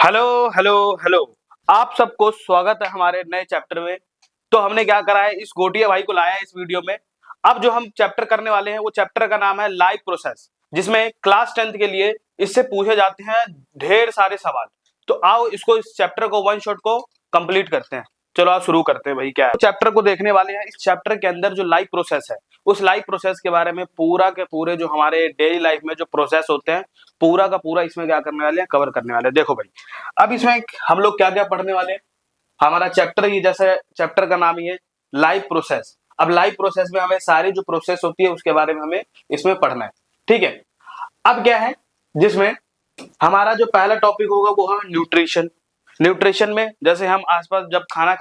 Hello hello hello. आप सबको स्वागत है हमारे नए चैप्टर में। तो हमने क्या करा है, इस गोटिया भाई को लाया है इस वीडियो में। अब जो हम चैप्टर करने वाले हैं वो चैप्टर का नाम है लाइव प्रोसेस, जिसमें क्लास 10th के लिए इससे पूछे जाते हैं ढेर सारे सवाल। तो आओ इसको, इस चैप्टर को वन शॉट को कंप्लीट करते हैं। चलो आप शुरू करते हैं भाई। क्या है चैप्टर को देखने वाले हैं। इस चैप्टर के अंदर जो लाइव प्रोसेस है, उस लाइव प्रोसेस के बारे में पूरा के पूरे जो हमारे डेली लाइफ में जो प्रोसेस होते हैं पूरा का पूरा इसमें क्या करने वाले हैं, कवर करने वाले हैं। देखो भाई, अब इसमें हम लोग क्या क्या पढ़ने वाले हैं। हमारा चैप्टर ही जैसे चैप्टर का नाम ही है लाइव प्रोसेस। अब लाइव प्रोसेस में हमें सारी जो प्रोसेस होती है उसके बारे में हमें इसमें पढ़ना है। ठीक है, अब क्या है, जिसमें हमारा जो पहला टॉपिक होगा वो है न्यूट्रिशन। न्यूट्रिशन में जैसे हम आसपास जब खाना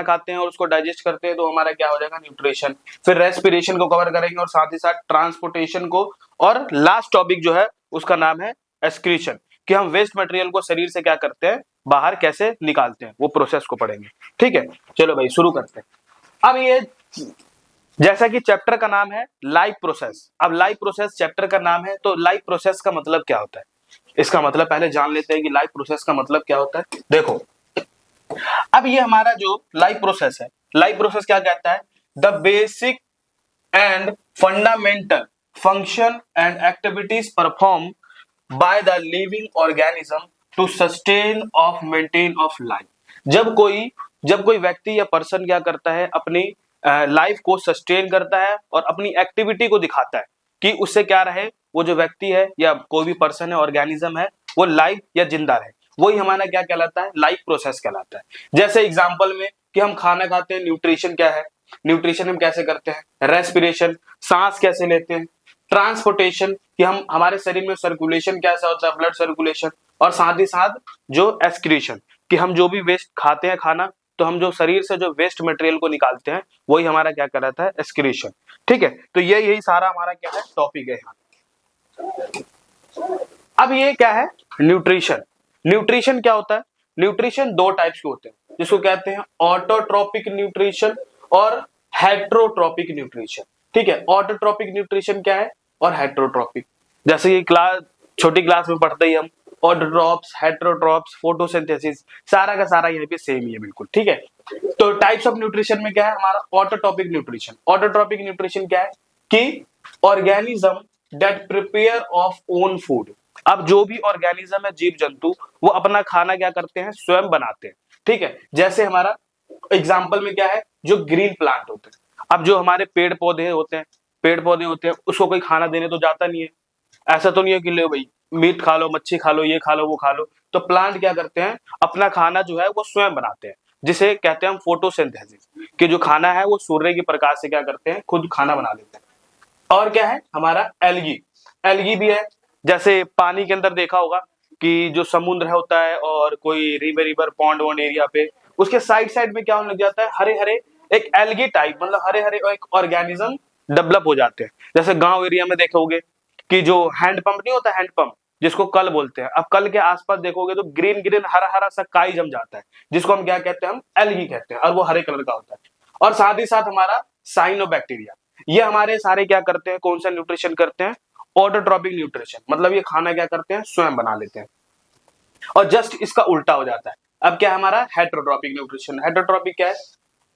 खाते हैं और उसको डाइजेस्ट करते हैं तो हमारा क्या हो जाएगा, न्यूट्रिशन। फिर रेस्पिरेशन को कवर करेंगे और साथ ही साथ ट्रांसपोर्टेशन को। और लास्ट टॉपिक जो है उसका नाम है एक्सक्रीशन, कि हम वेस्ट मटेरियल को शरीर से क्या करते हैं, बाहर कैसे निकालते हैं, वो प्रोसेस को पढ़ेंगे। ठीक है, चलो भाई शुरू करते हैं। अब ये जैसा कि चैप्टर का नाम है लाइव प्रोसेस, अब लाइव प्रोसेस चैप्टर का नाम है, तो लाइव प्रोसेस का मतलब क्या होता है, इसका मतलब पहले जान लेते हैं कि लाइव प्रोसेस का मतलब क्या होता है। देखो, अब ये हमारा जो लाइव प्रोसेस है, लाइव प्रोसेस क्या कहता है, the basic and fundamental function and activities perform by the living organism to sustain of maintain of life. जब कोई व्यक्ति या पर्सन क्या करता है, अपनी लाइफ को सस्टेन करता है और अपनी एक्टिविटी को दिखाता है कि उससे क्या रहे, वो जो व्यक्ति है या कोई भी पर्सन है, ऑर्गेनिज्म है, वो लाइव या जिंदा रहे, वही हमारा क्या कहलाता है, लाइफ प्रोसेस कहलाता है। जैसे एग्जांपल में कि हम खाना खाते हैं, न्यूट्रिशन क्या है, न्यूट्रिशन हम कैसे करते हैं, रेस्पिरेशन सांस कैसे लेते हैं, ट्रांसपोर्टेशन कि हम हमारे शरीर में सर्कुलेशन कैसा होता है, ब्लड सर्कुलेशन, और साथ ही साथ जो एक्सक्रीशन कि हम जो भी वेस्ट खाते हैं खाना, तो हम जो शरीर से जो वेस्ट मटेरियल को निकालते हैं वही हमारा क्या कहलाता है, एक्सक्रीशन। ठीक है, तो यही सारा हमारा क्या है, टॉपिक है यहाँ। अब ये क्या है, न्यूट्रिशन। न्यूट्रिशन क्या होता है, न्यूट्रिशन दो टाइप्स के होते हैं, जिसको कहते हैं ऑटोट्रोपिक न्यूट्रिशन और हेट्रोट्रोपिक न्यूट्रिशन। ठीक है, ऑटोट्रोपिक न्यूट्रिशन क्या है और हेट्रोट्रोपिक, जैसे ये क्लास छोटी क्लास में पढ़ते ही हम ऑटोट्रॉप्स, हेट्रोट्रॉप्स, फोटोसिंथेसिस, सारा का सारा यहाँ पे सेम ही है बिल्कुल। ठीक है, तो टाइप्स ऑफ न्यूट्रिशन में क्या है हमारा ऑटोट्रोपिक न्यूट्रिशन। ऑटोट्रोपिक न्यूट्रिशन क्या है कि organism that prepare of own food. अब जो भी ऑर्गेनिज्म है, जीव जंतु, वो अपना खाना क्या करते हैं, स्वयं बनाते हैं। ठीक है, जैसे हमारा एग्जाम्पल में क्या है, जो ग्रीन प्लांट होते हैं। अब जो हमारे पेड़ पौधे होते हैं उसको कोई खाना देने तो जाता नहीं है। ऐसा तो नहीं है कि ले भाई मीट खा लो, मच्छी खा लो, ये खा लो, वो खा लो। तो प्लांट क्या करते हैं, अपना खाना जो है वो स्वयं बनाते हैं, जिसे कहते हैं हम फोटोसिंथेसिस, कि जो खाना है वो सूर्य के प्रकाश से क्या करते हैं, खुद खाना बना लेते हैं। और क्या है हमारा एल्गी, एल्गी भी है। जैसे पानी के अंदर देखा होगा कि जो समुद्र होता है और कोई रिवर पॉन्ड वॉन्ड एरिया पे, उसके साइड साइड में क्या होने लग जाता है, हरे हरे एक एल्गी टाइप, मतलब हरे हरे एक ऑर्गेनिज्म डेवलप हो जाते हैं। जैसे गांव एरिया में देखोगे कि जो हैंड पंप नहीं होता, हैंड पंप जिसको कल बोलते हैं, अब कल के आसपास देखोगे तो ग्रीन ग्रीन हरा हरा सा काई जम जाता है, जिसको हम क्या कहते हैं, हम एल्गी कहते हैं, और वो हरे कलर का होता है। और साथ ही साथ हमारा साइनोबैक्टीरिया, ये हमारे सारे क्या करते हैं, कौन सा न्यूट्रिशन करते हैं, ऑटोट्रोपिक न्यूट्रिशन, मतलब ये खाना क्या करते हैं, स्वयं बना लेते हैं। और जस्ट इसका उल्टा हो जाता है। अब क्या है हमारा हेट्रोट्रोपिक न्यूट्रिशन। हेट्रोट्रोपिक क्या है,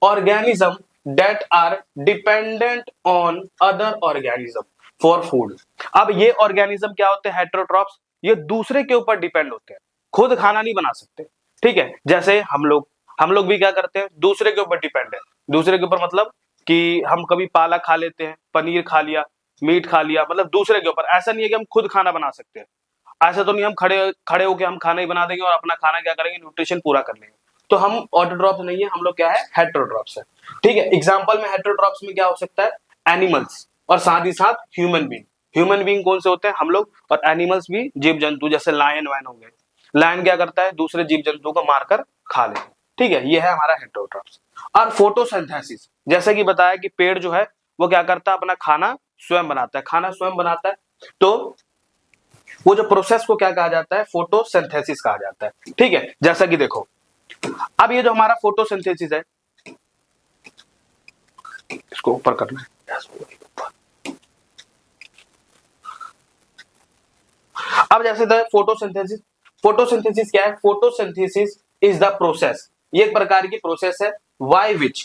organism that are dependent on other organism for food. अब ये ऑर्गेनिज्म क्या होते हैं, हेट्रोट्रॉप्स, ये दूसरे के ऊपर डिपेंड होते हैं, खुद खाना नहीं बना सकते। ठीक है, जैसे हम लोग भी क्या करते हैं, दूसरे के ऊपर डिपेंड है। दूसरे के ऊपर मतलब कि हम कभी पालक खा लेते हैं, पनीर खा लिया, मीट खा लिया, मतलब दूसरे के ऊपर। ऐसा नहीं है कि हम खुद खाना बना सकते हैं। ऐसा तो नहीं हम खड़े खड़े होके हम खाना ही बना देंगे और अपना खाना क्या करेंगे, न्यूट्रिशन पूरा कर लेंगे। तो हम ऑटोट्रॉप्स नहीं है, हम लोग क्या है, हेट्रोट्रॉप्स है। ठीक है, एग्जांपल में हेट्रोट्रॉप्स में क्या हो सकता है, एनिमल्स और साथ ही साथ ह्यूमन बीइंग। ह्यूमन बीइंग कौन से होते हैं, हम लोग, और एनिमल्स भी जीव जंतु, जैसे लायन वैन हो गए। लायन क्या करता है, दूसरे जीव जंतु को मारकर खा लेता है। ठीक है, ये है हमारा हेट्रोट्रॉप्स। और फोटोसिंथेसिस, जैसे कि बताया कि पेड़ जो है वो क्या करता है, अपना खाना स्वयं बनाता है, खाना स्वयं बनाता है। तो वो जो प्रोसेस को क्या कहा जाता है, फोटोसिंथेसिस कहा जाता है। ठीक है, जैसा कि देखो, अब ये जो हमारा फोटोसिंथेसिस है, इसको ऊपर करना है। अब जैसे फोटोसिंथेसिस, फोटोसिंथेसिस क्या है? फोटोसिंथेसिस इज द प्रोसेस, ये एक प्रकार की प्रोसेस है by which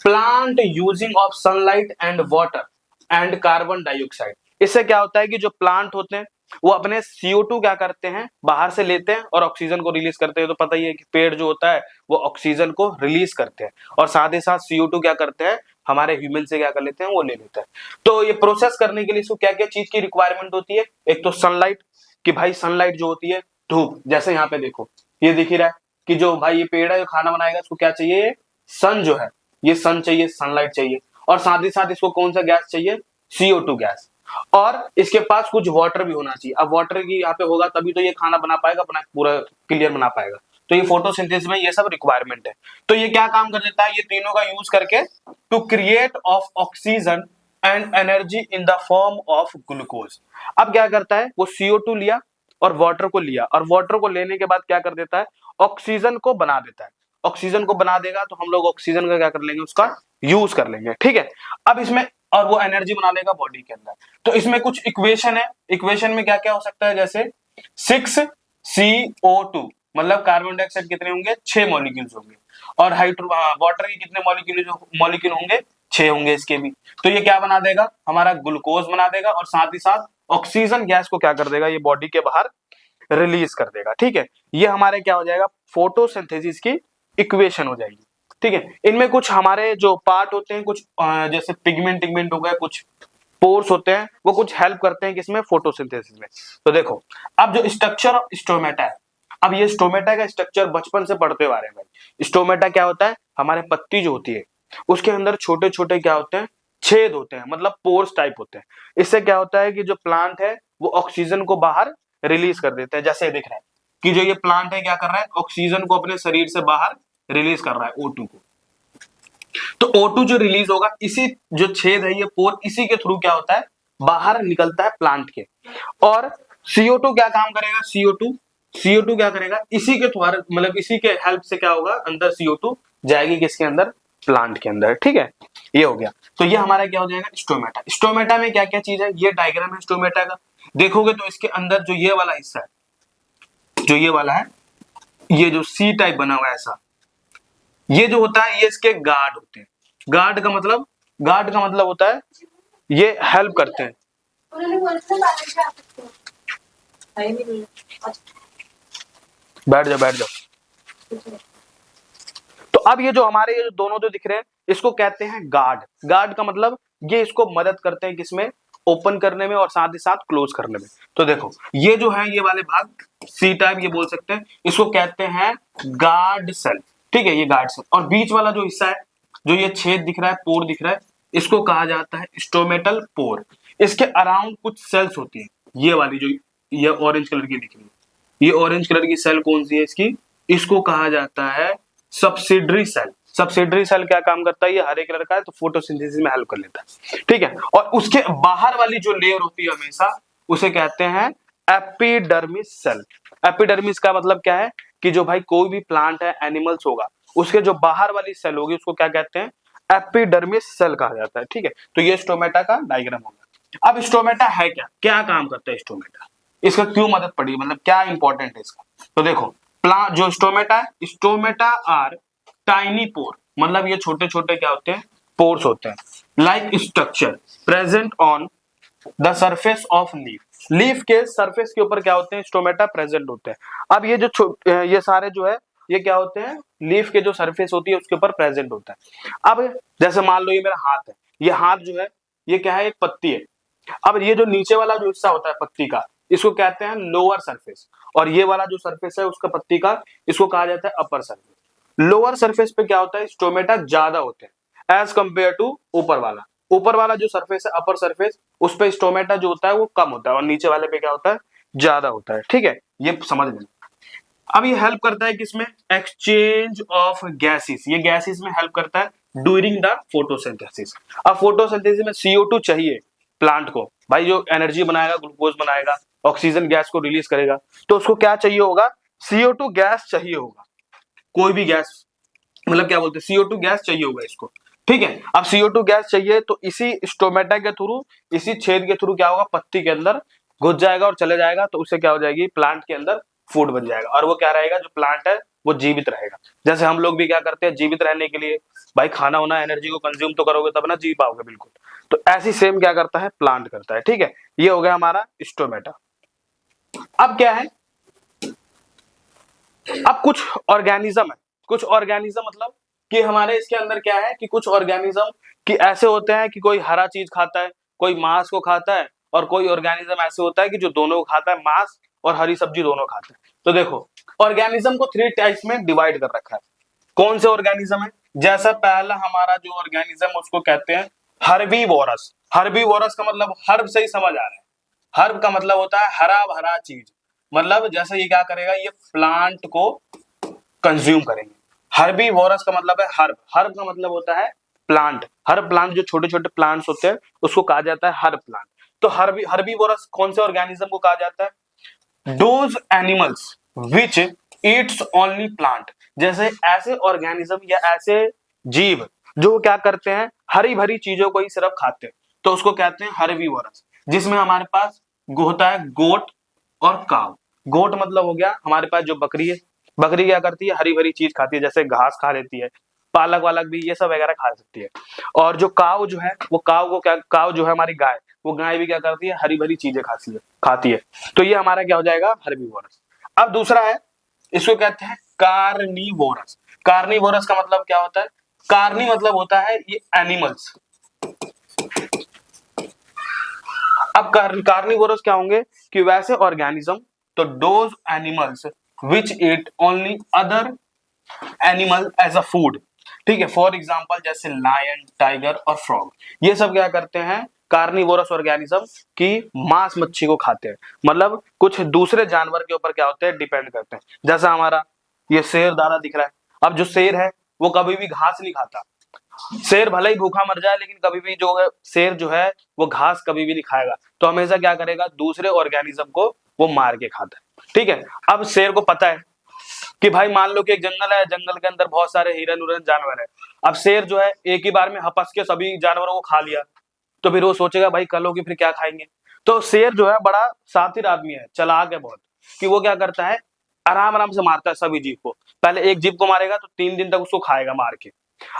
plant using of sunlight and water and carbon dioxide. इससे क्या होता है कि जो प्लांट होते हैं वो अपने CO2 क्या करते हैं, बाहर से लेते हैं और ऑक्सीजन को रिलीज करते हैं। तो पता ही है कि पेड़ जो होता है वो ऑक्सीजन को रिलीज करते हैं और साथ ही साथ CO2 क्या करते हैं, हमारे ह्यूमन से क्या कर लेते हैं, वो ले लेते हैं। तो ये प्रोसेस करने के लिए इसको क्या क्या चीज की रिक्वायरमेंट होती है? एक तो सनलाइट, कि भाई सनलाइट जो होती है, धूप, जैसे यहाँ पे देखो ये दिख ही रहा है कि जो भाई ये पेड़ है जो खाना बनाएगा इसको क्या चाहिए, सन जो है, ये सन चाहिए, सनलाइट चाहिए। और साथ ही साथ इसको कौन सा गैस चाहिए, CO2 गैस। और इसके पास कुछ वाटर भी होना चाहिए। अब वाटर की यहाँ पे होगा तभी तो ये खाना बना पाएगा, अपना पूरा क्लियर बना पाएगा। तो ये फोटोसिंथेसिस में ये सब रिक्वायरमेंट है। तो ये क्या काम कर देता है, ये तीनों का यूज करके to create of oxygen and energy in the form of glucose. अब क्या करता है, वो CO2 लिया और वाटर को लिया, और वाटर को लेने के बाद क्या कर देता है, ऑक्सीजन को बना देता है। ऑक्सीजन को बना देगा तो हम लोग ऑक्सीजन का क्या कर लेंगे, उसका यूज कर लेंगे, ठीक है। अब इसमें और वो एनर्जी बना लेगा बॉडी के अंदर। तो इसमें कुछ इक्वेशन है, इक्वेशन में क्या क्या हो सकता है, जैसे 6CO2 मतलब कार्बन डाइऑक्साइड कितने होंगे, 6 मॉलिक्यूल्स होंगे, और वाटर के कितने मॉलिक्यूल होंगे, 6 होंगे इसके भी। तो ये क्या बना देगा, हमारा ग्लूकोज बना देगा, और साथ ही साथ ऑक्सीजन गैस को क्या कर देगा, ये बॉडी के बाहर रिलीज कर देगा, ठीक है। ये हमारे क्या हो जाएगा, फोटोसिंथेसिस की इक्वेशन हो जाएगी, ठीक है। इनमें कुछ हमारे जो पार्ट होते हैं, कुछ जैसे पिगमेंट हो गए, कुछ पोर्स होते हैं, वो कुछ हेल्प करते हैं किसमें, फोटोसिंथेसिस में। तो देखो अब जो स्ट्रक्चर ऑफ स्टोमेटा है, अब ये स्टोमेटा का स्ट्रक्चर बचपन से पढ़ते हुए आ रहे हैं भाई। स्टोमेटा क्या होता है, हमारे पत्ती जो होती है उसके अंदर छोटे छोटे क्या होते हैं, छेद होते हैं, मतलब पोर्स टाइप होते हैं। इससे क्या होता है कि जो प्लांट है वो ऑक्सीजन को बाहर रिलीज कर देते हैं। जैसे दिख रहा है कि जो ये प्लांट है क्या कर रहा है, ऑक्सीजन को अपने शरीर से बाहर रिलीज कर रहा है, O2 को। तो O2 जो रिलीज होगा, इसी जो छेद है, ये पोर, इसी के थ्रू क्या होता है, बाहर निकलता है प्लांट के। और CO2 क्या काम करेगा, CO2 क्या करेगा, इसी के द्वारा, मतलब इसी के हेल्प से क्या होगा, अंदर CO2 जाएगी किसके अंदर, प्लांट के अंदर, ठीक है। ये हो गया। तो ये हमारा क्या हो जाएगा, स्टोमेटा। स्टोमेटा में क्या क्या चीज है, ये डायग्राम है स्टोमेटा का। देखोगे तो इसके अंदर जो ये वाला हिस्सा है, जो ये वाला है, ये जो C टाइप बना हुआ है ऐसा, ये जो होता है ये इसके गार्ड होते हैं। गार्ड का मतलब होता है ये हेल्प करते हैं। बैठ जाओ। तो अब ये जो हमारे ये जो दोनों जो दिख रहे हैं, इसको कहते हैं गार्ड। गार्ड का मतलब ये इसको मदद करते हैं किसमें, ओपन करने में और साथ ही साथ क्लोज करने में। तो देखो ये जो है, ये वाले भाग C टाइप ये बोल सकते हैं, इसको कहते हैं गार्ड सेल, ठीक है, ये गार्ड सेल। और बीच वाला जो हिस्सा है, जो ये छेद दिख रहा है, पोर दिख रहा है, इसको कहा जाता है स्टोमेटल पोर। इसके अराउंड कुछ सेल्स होती है, ये वाली जो ये ऑरेंज कलर की दिख रही है, ये ऑरेंज कलर की सेल कौन सी है इसकी, इसको कहा जाता है सब्सिडरी सेल। सब्सिडरी सेल क्या काम करता है, ये हरे कलर का है, तो फोटोसिंथेसिस में हेल्प कर लेता है, ठीक है। और उसके बाहर वाली जो लेयर होती है हमेशा, उसे कहते हैं एपिडर्मिस सेल। एपिडर्मिस का मतलब क्या है कि जो भाई कोई भी प्लांट है, एनिमल्स होगा, उसके जो बाहर वाली सेल होगी उसको क्या कहते हैं, एपिडर्मिस सेल कहा जाता है, ठीक है। तो ये स्टोमेटा का डायग्राम होगा। अब स्टोमेटा है क्या, क्या काम करता है स्टोमेटा, इसका क्यों मदद पड़ी, मतलब क्या इंपॉर्टेंट है इसका। तो देखो प्लांट जो स्टोमेटा है, स्टोमेटा आर टाइनी पोर, मतलब ये छोटे छोटे क्या होते हैं, पोर्स होते हैं, like structure present on the surface of leaf. Leaf के सरफेस के ऊपर क्या होते हैं, स्टोमेटा प्रेजेंट होते हैं। अब ये जो ये सारे जो है, ये क्या होते हैं, लीफ के जो सरफेस होती है उसके ऊपर प्रेजेंट होता है। अब जैसे मान लो ये मेरा हाथ है, ये हाथ जो है ये क्या है, एक पत्ती है। अब ये जो नीचे वाला जो हिस्सा होता है पत्ती का, इसको कहते हैं लोअर सरफेस, और ये वाला जो सरफेस है उसका पत्ती का, इसको कहा जाता है अपर सरफेस। लोअर सरफेस पे क्या होता है, स्टोमेटा ज्यादा होते हैं एज कंपेयर टू ऊपर वाला। ऊपर वाला जो सरफेस है, अपर सरफेस, उस पे स्टोमेटा जो होता है वो कम होता है, और नीचे वाले पे क्या होता है, ज्यादा होता है, ठीक है, ये समझ लेना। अब ये हेल्प करता है किसमें, एक्सचेंज ऑफ गैसेस। ये गैसेस में हेल्प करता है ड्यूरिंग द फोटोसिंथेसिस। अब फोटोसिंथेसिस में CO2 चाहिए प्लांट को, भाई जो एनर्जी बनाएगा, ग्लूकोज बनाएगा, ऑक्सीजन गैस को रिलीज करेगा, तो उसको क्या चाहिए होगा, CO2 गैस चाहिए होगा। कोई भी गैस, मतलब क्या बोलते हैं, CO2 गैस चाहिए होगा इसको, ठीक है। अब CO2 गैस चाहिए तो इसी स्टोमेटा के थ्रू, इसी छेद के थ्रू क्या होगा, पत्ती के अंदर घुस जाएगा और चले जाएगा, तो उससे क्या हो जाएगी, प्लांट के अंदर फूड बन जाएगा, और वो क्या रहेगा, जो प्लांट है वो जीवित रहेगा। जैसे हम लोग भी क्या करते हैं, जीवित रहने के लिए भाई खाना होना, एनर्जी को कंज्यूम तो करोगे तब ना जी पाओगे, बिल्कुल। तो ऐसी सेम क्या करता है, प्लांट करता है, ठीक है। ये हो गया हमारा स्टोमेटा। अब क्या है, अब कुछ ऑर्गेनिज्म है, कुछ ऑर्गेनिज्म मतलब कि हमारे इसके अंदर क्या है कि कुछ ऑर्गेनिज्म कि ऐसे होते हैं कि कोई हरा चीज खाता है, कोई मांस को खाता है, और कोई ऑर्गेनिज्म ऐसे होता है कि जो दोनों को खाता है, मांस और हरी सब्जी दोनों खाता है। तो देखो, ऑर्गेनिज्म को 3 टाइप्स में डिवाइड कर रखा है। कौन से ऑर्गेनिज्म है, जैसा पहला हमारा जो ऑर्गेनिज्म उसको कहते हैं हर्बीवोरस। हर्बीवोरस का मतलब हर्ब से ही समझ आ रहा है, हर्ब का मतलब होता है हरा भरा चीज, मतलब जैसे ये क्या करेगा, ये प्लांट को कंज्यूम करेंगे। हर्बीवोरस का मतलब है हर्ब, हर्ब का मतलब होता है प्लांट, हर्ब प्लांट जो छोटे छोटे प्लांट्स होते हैं उसको कहा जाता है हर्ब प्लांट। तो हर्बीवोरस कौन से ऑर्गेनिज्म को कहा जाता है, those animals which Yeats only plant. जैसे ऐसे ऑर्गेनिज्म या ऐसे जीव जो क्या करते हैं, हरी भरी चीजों को ही सिर्फ खाते हैं, तो उसको कहते हैं हर्बीवोरस। जिसमें हमारे पास होता है गोट और काव। गोट मतलब हो गया हमारे पास जो बकरी है, बकरी क्या करती है, हरी भरी चीज खाती है, जैसे घास खा लेती है, पालक वालक भी ये सब वगैरह खा सकती है। और जो काव जो है, वो काव को क्या, काव जो है हमारी गाय, वो गाय भी क्या करती है, हरी भरी चीजें खाती है। तो ये हमारा क्या हो जाएगा, हर्बीवोरस। अब दूसरा है, इसको कहते हैं कार्निवोरस। कार्निवोरस का मतलब क्या होता है, कार्नी मतलब होता है ये एनिमल्स। अब कार्निवोरस क्या होंगे कि वैसे ऑर्गेनिज्म, तो those animals which eat only other animal as a food, ठीक है। फॉर एग्जांपल जैसे लायन, टाइगर और फ्रॉग, ये सब क्या करते हैं, कार्निवोरस ऑर्गेनिज्म की मांस मच्छी को खाते हैं, मतलब कुछ दूसरे जानवर के ऊपर क्या होते हैं, डिपेंड करते हैं। जैसा हमारा ये शेर दादा दिख रहा है, अब जो शेर है वो कभी भी घास नहीं खाता। शेर भले ही भूखा मर जाए, लेकिन कभी भी जो है शेर जो है वो घास कभी भी नहीं खाएगा, तो हमेशा क्या करेगा, दूसरे ऑर्गेनिज्म को वो मार के खाता है, ठीक है। अब शेर को पता है कि भाई मान लो कि एक जंगल है, जंगल के अंदर बहुत सारे हिरन उरन जानवर है। अब शेर जो है एक ही बार में हपस के सभी जानवरों को खा लिया, तो फिर वो सोचेगा भाई कल होगी फिर क्या खाएंगे। तो शेर जो है बड़ा शातिर आदमी है, चालाक है बहुत, कि वो क्या करता है, आराम आराम से मारता है सभी जीव को। पहले एक जीव को मारेगा तो 3 दिन तक उसको खाएगा मार के,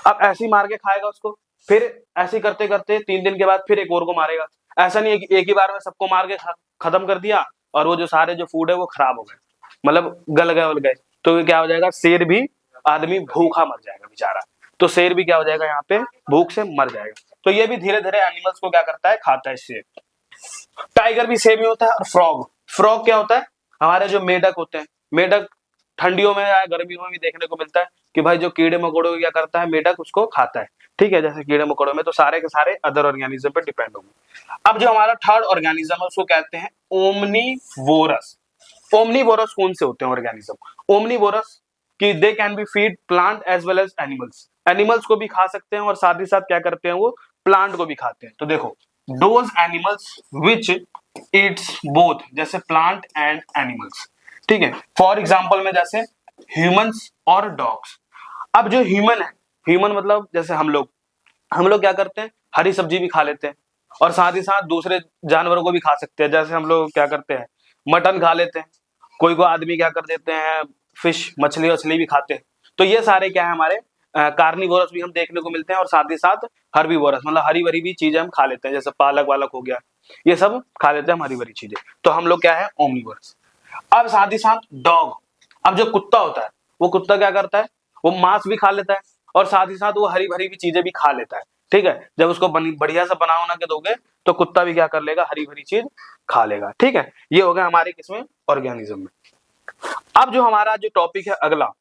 अब ऐसे ही मार के खाएगा उसको, फिर ऐसे करते करते 3 दिन के बाद फिर एक और को मारेगा। ऐसा नहीं है कि एक ही बार में सबको मार के खत्म कर दिया और वो जो सारे जो फूड है वो खराब हो गए, मतलब गल गए उल गए, तो क्या हो जाएगा, शेर भी, आदमी भूखा मर जाएगा बेचारा। तो शेर भी क्या हो जाएगा, यहाँ पे भूख से मर जाएगा। तो ये भी धीरे धीरे एनिमल्स को क्या करता है, खाता है शेर। टाइगर भी सेम ही होता है। और फ्रॉग, फ्रॉग क्या होता है, हमारे जो मेढक होते हैं, मेढक ठंडियों में या गर्मियों में भी देखने को मिलता है कि भाई जो कीड़े मकोड़ों को क्या करता है, मेढक उसको खाता है, ठीक है। जैसे कीड़े मकोड़ों में तो सारे के सारे अदर ऑर्गेनिज्म पे डिपेंड होंगे। अब जो हमारा थर्ड ऑर्गेनिज्म है उसको कहते हैं ओमनीवोरस। ओमनीवोरस कौन से होते हैं ऑर्गेनिज्म, ओमनीवोरस कि they can be feed plant as well as animals, animals को भी खा सकते हैं और साथ ही साथ क्या करते हैं, वो प्लांट को भी खाते हैं। तो देखो, those animals which Yeats both, जैसे प्लांट एंड एनिमल्स, ठीक है। फॉर एग्जाम्पल में जैसे ह्यूमंस और डॉग्स। अब जो ह्यूमन है, ह्यूमन मतलब जैसे हम लोग क्या करते हैं, हरी सब्जी भी खा लेते हैं और साथ ही साथ दूसरे जानवरों को भी खा सकते हैं। जैसे हम लोग क्या करते हैं, मटन खा लेते हैं, कोई को आदमी क्या कर देते हैं, फिश मछली वछली भी खाते हैं। तो ये सारे क्या है हमारे कार्निवोरस भी हम देखने को मिलते हैं, और साथ ही साथ हर्बीवोरस मतलब हरी भरी भी चीजें हम खा लेते हैं, जैसे पालक वालक हो गया, ये सब खा लेते हैं हम हरी भरी चीजें। तो हम लोग क्या है, ओमनीवोरस। अब साथ ही साथ डॉग, अब जो कुत्ता होता है, वो कुत्ता क्या करता है, वो मांस भी खा लेता है और साथ ही साथ वो हरी भरी भी चीजें भी खा लेता है, ठीक है। जब उसको बढ़िया से बना बना के दोगे तो कुत्ता भी क्या कर लेगा, हरी भरी चीज खा लेगा, ठीक है। ये हो गया हमारे किसमें, ऑर्गेनिज्म में। अब जो हमारा जो टॉपिक है अगला,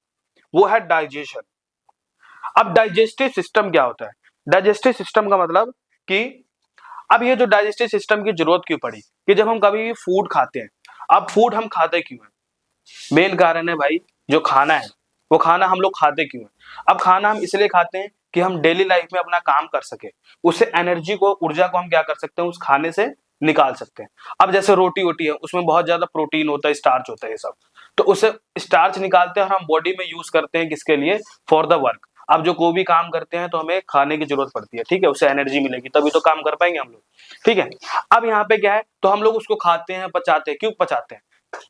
वो है डाइजेशन। अब डाइजेस्टिव सिस्टम क्या होता है, डाइजेस्टिव सिस्टम का मतलब कि अब ये जो डाइजेस्टिव सिस्टम की जरूरत क्यों पड़ी, कि जब हम कभी भी फूड खाते हैं, अब फूड हम खाते क्यों है, मेन कारण है भाई जो खाना है, वो खाना हम लोग खाते क्यों है। अब खाना हम इसलिए खाते हैं कि हम डेली लाइफ में अपना काम कर सके, उससे एनर्जी को, ऊर्जा को हम क्या कर सकते हैं, उस खाने से निकाल सकते हैं। अब जैसे रोटी होती है, उसमें बहुत ज्यादा प्रोटीन होता है, स्टार्च होता है, ये सब, तो उससे स्टार्च निकालते हैं और हम बॉडी में यूज करते हैं, किसके लिए, फॉर द वर्क। अब जो कोई भी काम करते हैं तो हमें खाने की जरूरत पड़ती है, ठीक है, उससे एनर्जी मिलेगी तभी तो काम कर पाएंगे हम लोग, ठीक है। अब यहाँ पे क्या है, तो हम लोग उसको खाते हैं, पचाते हैं, क्यों पचाते हैं,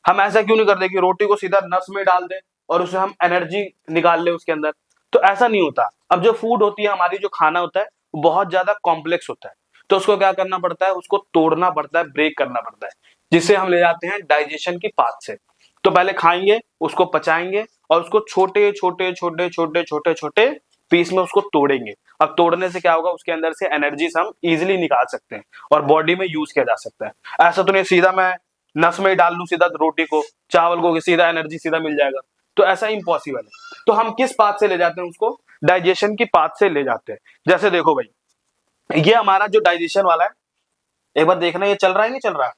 हम ऐसा क्यों नहीं करते कि रोटी को सीधा नस में डाल दें और उसे हम एनर्जी निकाल ले उसके अंदर। तो ऐसा नहीं होता। अब जो फूड होती है हमारी, जो खाना होता है, वो बहुत ज्यादा कॉम्प्लेक्स होता है। तो उसको क्या करना पड़ता है, उसको तोड़ना पड़ता है, ब्रेक करना पड़ता है, जिससे हम ले जाते हैं डाइजेशन की पाथ से। तो पहले खाएंगे, उसको पचाएंगे और उसको छोटे छोटे छोटे छोटे छोटे छोटे पीस में उसको तोड़ेंगे। अब तोड़ने से क्या होगा, उसके अंदर से एनर्जी हम इजिली निकाल सकते हैं और बॉडी में यूज किया जा सकता है। ऐसा तो नहीं सीधा मैं नस में ही डाल लूं सीधा रोटी को, चावल को, सीधा एनर्जी सीधा मिल जाएगा, तो ऐसा इम्पॉसिबल है। तो हम किस पाथ से ले जाते हैं उसको, डाइजेशन की पाथ से ले जाते हैं। जैसे देखो भाई, ये हमारा जो डाइजेशन वाला है, एक बार देखना ये चल रहा है नहीं चल रहा है।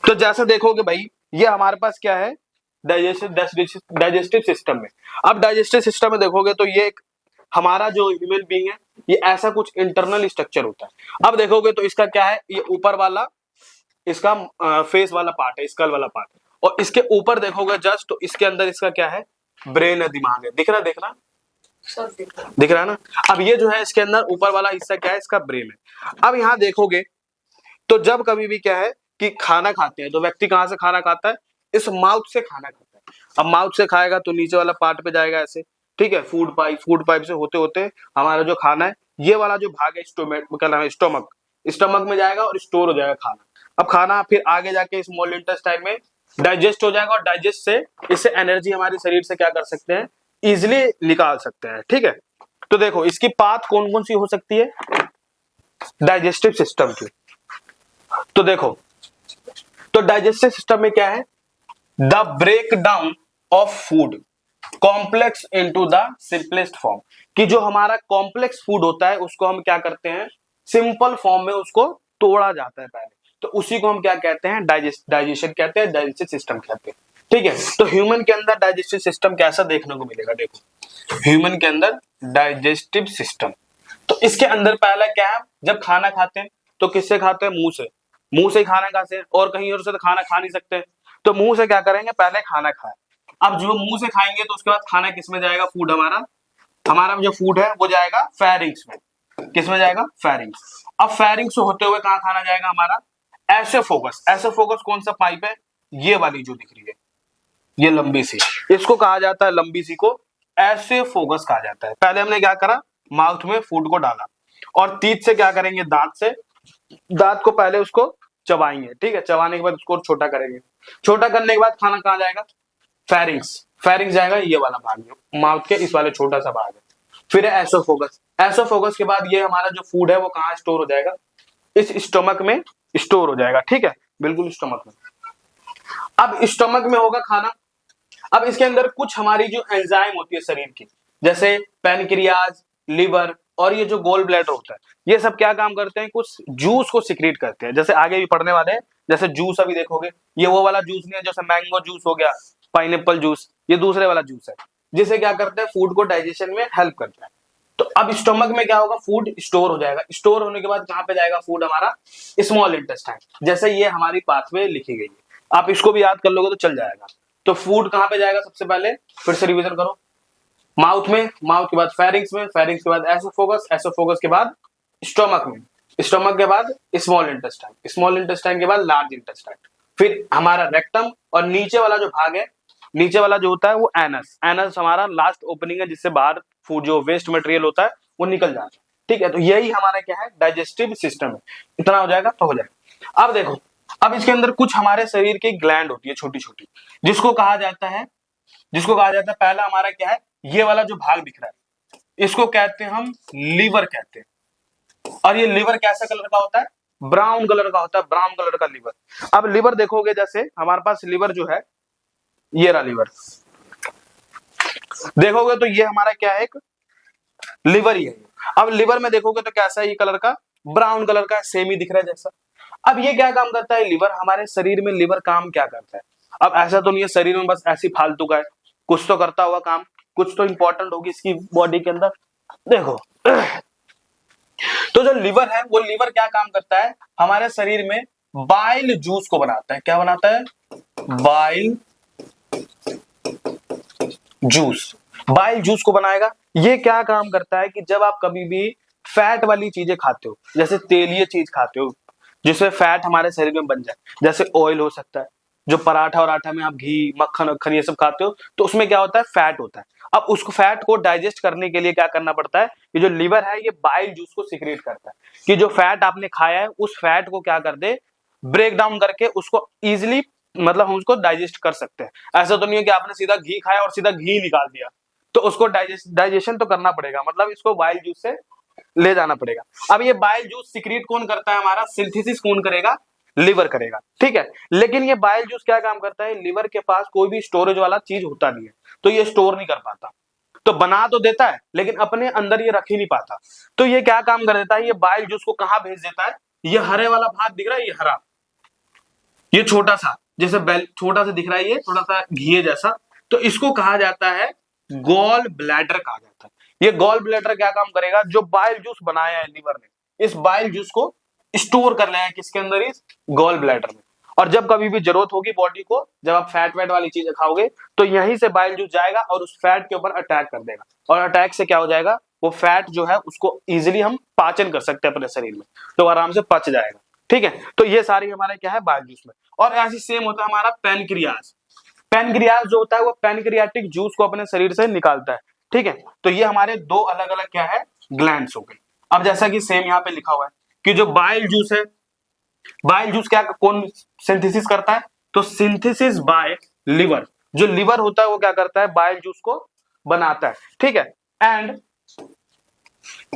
तो जैसे देखोगे भाई, ये हमारे पास क्या है, डाइजेस्टिव सिस्टम में। अब डाइजेस्टिव सिस्टम में देखोगे तो ये एक हमारा जो ह्यूमन बीइंग है, ये ऐसा कुछ इंटरनल स्ट्रक्चर होता है। अब देखोगे तो इसका क्या है, ये ऊपर वाला इसका फेस वाला पार्ट है, स्कल वाला पार्ट, और इसके ऊपर देखोगे जस्ट, तो इसके अंदर इसका क्या है, ब्रेन है, दिमाग है। दिख रहा, देखना दिख रहा है ना। अब ये जो है इसके अंदर ऊपर वाला हिस्सा क्या है, इसका ब्रेन है। अब यहाँ देखोगे तो जब कभी भी क्या है कि खाना खाते हैं, तो व्यक्ति कहाँ से खाना खाता है, इस माउथ से खाना खाता है। अब माउथ से खाएगा तो नीचे वाला पार्ट पे जाएगा ऐसे, ठीक है, फूड पाइप से होते होते हमारा जो खाना है, ये वाला जो भाग है स्टोमक, स्टमक में जाएगा और स्टोर हो जाएगा खाना। अब खाना फिर आगे जाके स्मॉल इंटेस्टाइन में डाइजेस्ट हो जाएगा और डाइजेस्ट से इससे एनर्जी हमारे शरीर से क्या कर सकते हैं, इजिली निकाल सकते हैं। ठीक है, तो देखो इसकी पाथ कौन कौन सी हो सकती है डाइजेस्टिव सिस्टम की। तो देखो, तो डाइजेस्टिव सिस्टम में क्या है, the break down of food complex into the simplest form, कि जो हमारा कॉम्प्लेक्स फूड होता है उसको हम क्या करते हैं, सिंपल फॉर्म में उसको तोड़ा जाता है पहले, तो उसी को हम क्या कहते हैं, डाइजेशन कहते हैं, डाइजेस्टिव सिस्टम कहते हैं। ठीक है, तो ह्यूमन के अंदर डाइजेस्टिव सिस्टम कैसा देखने को मिलेगा, देखो ह्यूमन के अंदर डाइजेस्टिव सिस्टम, तो इसके अंदर पहला क्या है, जब खाना खाते हैं तो किससे खाते हैं, मुंह से ही खाना खाते हैं, और कहीं और से तो खाना खा नहीं सकते, तो मुंह से क्या करेंगे, पहले खाना खाए। अब जो मुंह से खाएंगे तो उसके बाद खाना किस में जाएगा, फूड हमारा जो फूड है वो जाएगा फेरिंग्स में। किस में जाएगा, फेरिंग्स। अब फेरिंग्स से होते हुए कहाँ खाना जाएगा हमारा, एसोफेगस कौन सा पाइप है, ये वाली जो दिख रही है, ये लंबी सी, इसको कहा जाता है, लंबी सी को एसोफेगस कहा जाता है। पहले हमने क्या करा, माउथ में फूड को डाला, और तीत से क्या करेंगे, दांत को पहले उसको चबाएंगे। ठीक है, चबाने के बाद उसको छोटा करेंगे, छोटा करने के बाद खाना कहाँ जाएगा, फेरिंग्स जाएगा, ये वाला भाग माउथ के इस वाले छोटा सा भाग है। फिर है एसोफेगस के बाद ये हमारा जो फूड है वो कहाँ स्टोर हो जाएगा, इस स्टमक में स्टोर हो जाएगा। ठीक है, बिल्कुल स्टमक में। अब स्टमक में होगा खाना। अब इसके अंदर कुछ हमारी जो एंजाइम होती है शरीर की, जैसे पैनक्रियाज, लिवर और ये जो गोल ब्लैडर होता है, ये सब क्या काम करते हैं, कुछ जूस को सिक्रीट करते हैं। जैसे आगे भी पढ़ने वाले हैं, जैसे जूस अभी देखोगे, ये वो वाला जूस नहीं है जैसे मैंगो जूस हो गया, पाइनएप्पल जूस, ये दूसरे वाला जूस है, जिसे क्या करते हैं, फूड को डाइजेशन में हेल्प करता है। तो अब स्टमक में क्या होगा, फूड स्टोर हो जाएगा, स्टोर होने के बाद कहाँ पे जाएगा फूड हमारा, स्मॉल इंटेस्टाइन। जैसे ये हमारी पाथवे लिखी गई है, आप इसको भी याद कर लोगे तो चल जाएगा। तो फूड कहाँ पे जाएगा, सबसे पहले फिर से रिवीजन करो, माउथ में, माउथ के बाद फेरिंग्स में, फेरिंग्स के बाद एसोफेगस के बाद स्टमक में, स्टमक के बाद स्मॉल इंटेस्टाइन, स्मॉल इंटेस्टाइन के बाद लार्ज इंटेस्टाइन, फिर हमारा रेक्टम, और नीचे वाला जो भाग है, नीचे वाला जो होता है वो एनस हमारा लास्ट ओपनिंग है, जिससे बाहर फूड जो वेस्ट मटेरियल होता है वो निकल जाता है। ठीक है, तो यही हमारा क्या है, डाइजेस्टिव सिस्टम है। इतना हो जाएगा तो हो जाएगा। अब देखो, अब इसके अंदर कुछ हमारे शरीर की ग्लैंड होती है छोटी छोटी, जिसको कहा जाता है पहला हमारा क्या है, ये वाला जो भाग दिख रहा है, इसको कहते हैं हम लीवर कहते हैं। और ये लीवर कैसा कलर का होता है, ब्राउन कलर का होता है, ब्राउन कलर का लीवर। अब लीवर देखोगे, जैसे हमारे पास लीवर जो है, ये रहा लीवर, देखोगे तो ये हमारा क्या है, एक लिवर ही है। अब लिवर में देखोगे तो कैसा है, ये कलर का ब्राउन कलर का सेमी दिख रहा है जैसा। अब ये क्या काम करता है, लिवर हमारे शरीर में, लिवर काम क्या करता है, अब ऐसा तो नहीं है शरीर में बस ऐसी फालतू का है, कुछ तो करता हुआ काम, कुछ तो इंपॉर्टेंट होगी इसकी बॉडी के अंदर। देखो, तो जो लिवर है, वो लिवर क्या काम करता है, हमारे शरीर में बाइल जूस को बनाता है। क्या बनाता है, बाइल जूस को बनाएगा। ये क्या काम करता है कि जब आप कभी भी फैट वाली चीजें खाते हो, जैसे तेलीय चीज खाते हो, जिससे फैट हमारे शरीर में बन जाए। जैसे ऑयल हो सकता है, जो पराठा और आटा में आप घी मक्खन वक्खन ये सब खाते हो तो उसमें क्या होता है, फैट होता है। अब उसको फैट को डाइजेस्ट करने के लिए क्या करना पड़ता है, ये जो लीवर है ये बाइल जूस को सीक्रेट करता है कि जो फैट आपने खाया है उस फैट को क्या कर दे, ब्रेक डाउन करके उसको इजिली मतलब हम उसको डाइजेस्ट कर सकते हैं। ऐसा तो नहीं है कि आपने सीधा घी खाया और सीधा घी निकाल दिया, तो उसको डाइजेशन तो करना पड़ेगा, मतलब इसको बाइल जूस से ले जाना पड़ेगा। अब ये बाइल जूस सीक्रेट कौन करता है, हमारा सिंथेसिस कौन करेगा, लिवर करेगा, ठीक है। लेकिन ये बाइल जूस क्या काम करता है, लिवर के पास कोई भी स्टोरेज वाला चीज होता नहीं है, तो ये स्टोर नहीं कर पाता, तो बना तो देता है लेकिन अपने अंदर ये रख ही नहीं पाता। तो ये क्या काम कर देता है, ये बाइल जूस को कहां भेज देता है, ये हरे वाला भाग दिख रहा है, ये हरा, ये छोटा सा जैसे बेल छोटा सा दिख रहा है, ये थोड़ा सा घी जैसा, तो इसको कहा जाता है गॉल ब्लैडर कहा जाता है। ये गॉल ब्लैडर क्या काम करेगा, जो बाइल जूस बनाया है लीवर ने, इस बाइल जूस को स्टोर कर लेगा किसके अंदर, इस गॉल ब्लैडर में। और जब कभी भी जरूरत होगी बॉडी को, जब आप फैट वैट वाली चीजें खाओगे तो यहीं से बाइल जूस जाएगा और उस फैट के ऊपर अटैक कर देगा, और अटैक से क्या हो जाएगा, वो फैट जो है उसको इजिली हम पाचन कर सकते हैं अपने शरीर में, तो आराम से पच जाएगा, ठीक है। तो ये सारी हमारे क्या है बाइल जूस में। और ऐसे सेम होता है हमारा पैनक्रियाज। पैनक्रियाज जो होता है वो पैनक्रियाटिक जूस को अपने शरीर से निकालता है, ठीक है। तो ये हमारे दो अलग अलग क्या है, ग्लैंड्स हो गए। अब जैसा कि सेम यहाँ पे लिखा हुआ है कि जो बाइल जूस है, बाइल जूस क्या कौन सिंथेसिस करता है, तो सिंथेसिस बाय लिवर, जो लिवर होता है वो क्या करता है, बाइल जूस को बनाता है, ठीक है। And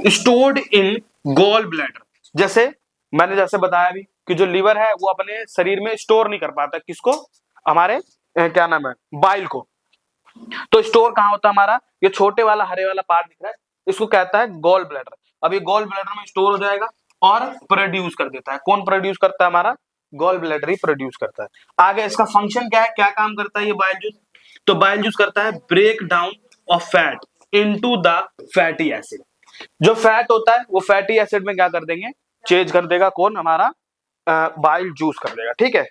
stored in gall bladder, जैसे मैंने जैसे बताया भी कि जो लिवर है वो अपने शरीर में स्टोर नहीं कर पाता, किसको, हमारे क्या नाम है, बाइल को। तो स्टोर कहां होता है हमारा, ये छोटे वाला हरे वाला पार्ट दिख रहा है, इसको कहता है गॉल ब्लैडर। अब ये गॉल ब्लैडर में स्टोर हो जाएगा और प्रोड्यूस कर देता है, कौन प्रोड्यूस करता है, हमारा गॉल ब्लैडर ही प्रोड्यूस करता है। आगे इसका फंक्शन क्या है, क्या काम करता है ये बाइल जूस, तो बाइल जूस करता है break down of fat into the fatty acid. जो फैट होता है वो फैटी एसिड में क्या कर देंगे, चेंज कर देगा, कौन, हमारा बाइल जूस कर देगा, ठीक है।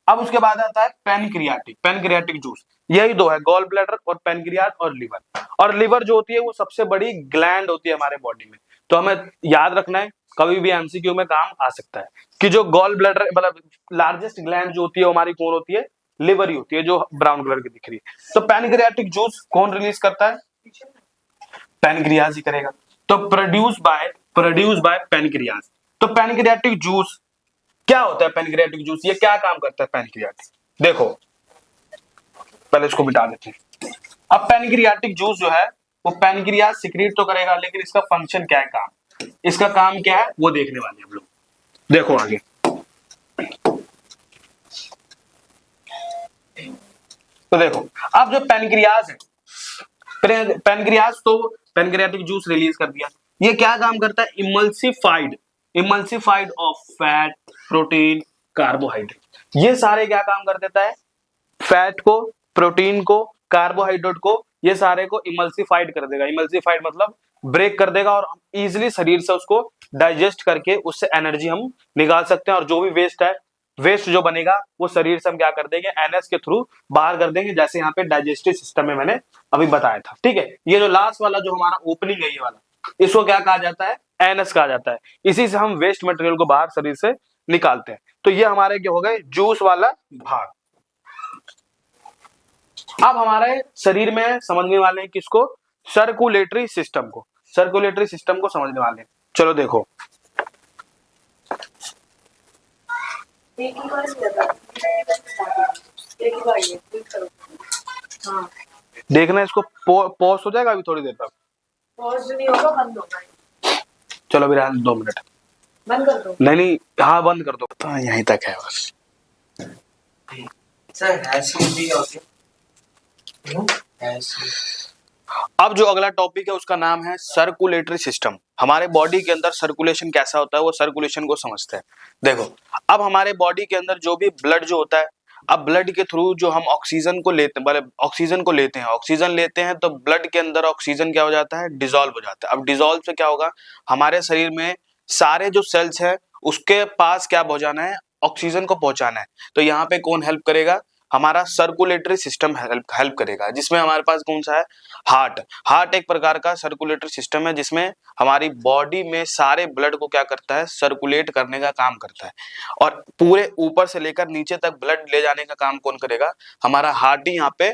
अब उसके बाद आता है पैनक्रियाटिक, पैनक्रियाटिक जूस। यही दो है, गॉल ब्लैडर और पैनक्रियाज और लिवर। और लिवर जो होती है वो सबसे बड़ी ग्लैंड होती है हमारे बॉडी में, तो हमें याद रखना है, कभी भी एमसीक्यू में काम आ सकता है कि जो गॉल ब्लैडर मतलब लार्जेस्ट ग्लैंड जो होती है हमारी कौन होती है, लिवर ही होती है, जो ब्राउन कलर की दिख रही है। तो पैनक्रियाटिक जूस कौन रिलीज करता है, पैनक्रियाज ही करेगा। तो प्रोड्यूस बाय पैनक्रियाज। तो पैनक्रियाटिक जूस क्या होता है, पैनक्रियाटिक जूस ये क्या काम करता है पैनक्रियाटिक, देखो पहले इसको मिटा देते हैं। अब पैनक्रियाटिक जूस जो है वो पैनक्रियाज सिक्रीट तो करेगा, लेकिन इसका फंक्शन क्या है, काम, इसका काम क्या है वो देखने वाले हम लोग, देखो आगे। तो देखो अब जो पैनक्रियाज है, पैनक्रियाज तो पैनक्रियाटिक जूस रिलीज कर दिया, ये क्या काम करता है, emulsified of fat, protein, carbohydrate, ये सारे क्या काम कर देता है, फैट को, प्रोटीन को, कार्बोहाइड्रेट को, ये सारे को इमल्सिफाइड कर देगा। इमल्सिफाइड मतलब ब्रेक कर देगा और हम इजिली शरीर से उसको डाइजेस्ट करके उससे एनर्जी हम निकाल सकते हैं, और जो भी वेस्ट है, वेस्ट जो बनेगा वो शरीर से हम क्या कर देंगे, एनएस के थ्रू बाहर कर देंगे, जैसे यहाँ पे डाइजेस्टिव सिस्टम में मैंने अभी बताया था, ठीक है। ये जो लास्ट वाला जो हमारा ओपनिंग है ये वाला, इसको क्या कहा जाता है, एनएस कहा जाता है। इसी से हम वेस्ट मटेरियल को बाहर शरीर से निकालते हैं। तो ये हमारे क्या हो गए, जूस वाला भाग। अब हमारे शरीर में समझने वाले हैं किसको, सर्कुलेटरी सिस्टम को, सर्कुलेटरी सिस्टम को समझने वाले हैं। चलो देखो देखना इसको, पॉज हो जाएगा अभी थोड़ी देर तक, पॉज नहीं होगा, बंद होगा। चलो अभी 2 मिनट बंद कर दो। नहीं, हाँ बंद कर दो, तो यहीं तक है बस। सर ऐसे भी होते अब जो अगला टॉपिक है उसका नाम है सर्कुलेटरी सिस्टम। हमारे बॉडी के अंदर सर्कुलेशन कैसा होता है, वो सर्कुलेशन को समझते हैं। देखो अब हमारे बॉडी के अंदर जो भी ब्लड जो होता है, अब ब्लड के थ्रू जो हम ऑक्सीजन को लेते हैं, ऑक्सीजन को लेते हैं, ऑक्सीजन लेते हैं तो ब्लड के अंदर ऑक्सीजन क्या हो जाता है, डिसॉल्व हो जाता है। अब डिसॉल्व से क्या होगा, हमारे शरीर में सारे जो सेल्स हैं उसके पास क्या पहुंचाना है, ऑक्सीजन को पहुंचाना है। तो यहाँ पे कौन हेल्प करेगा, हमारा सर्कुलेटरी सिस्टम हेल्प करेगा, जिसमें हमारे पास कौन सा है, हार्ट। हार्ट एक प्रकार का सर्कुलेटरी सिस्टम है जिसमें हमारी बॉडी में सारे ब्लड को क्या करता है, सर्कुलेट करने का काम करता है। और पूरे ऊपर से लेकर नीचे तक ब्लड ले जाने का काम कौन करेगा, हमारा हार्ट ही यहाँ पे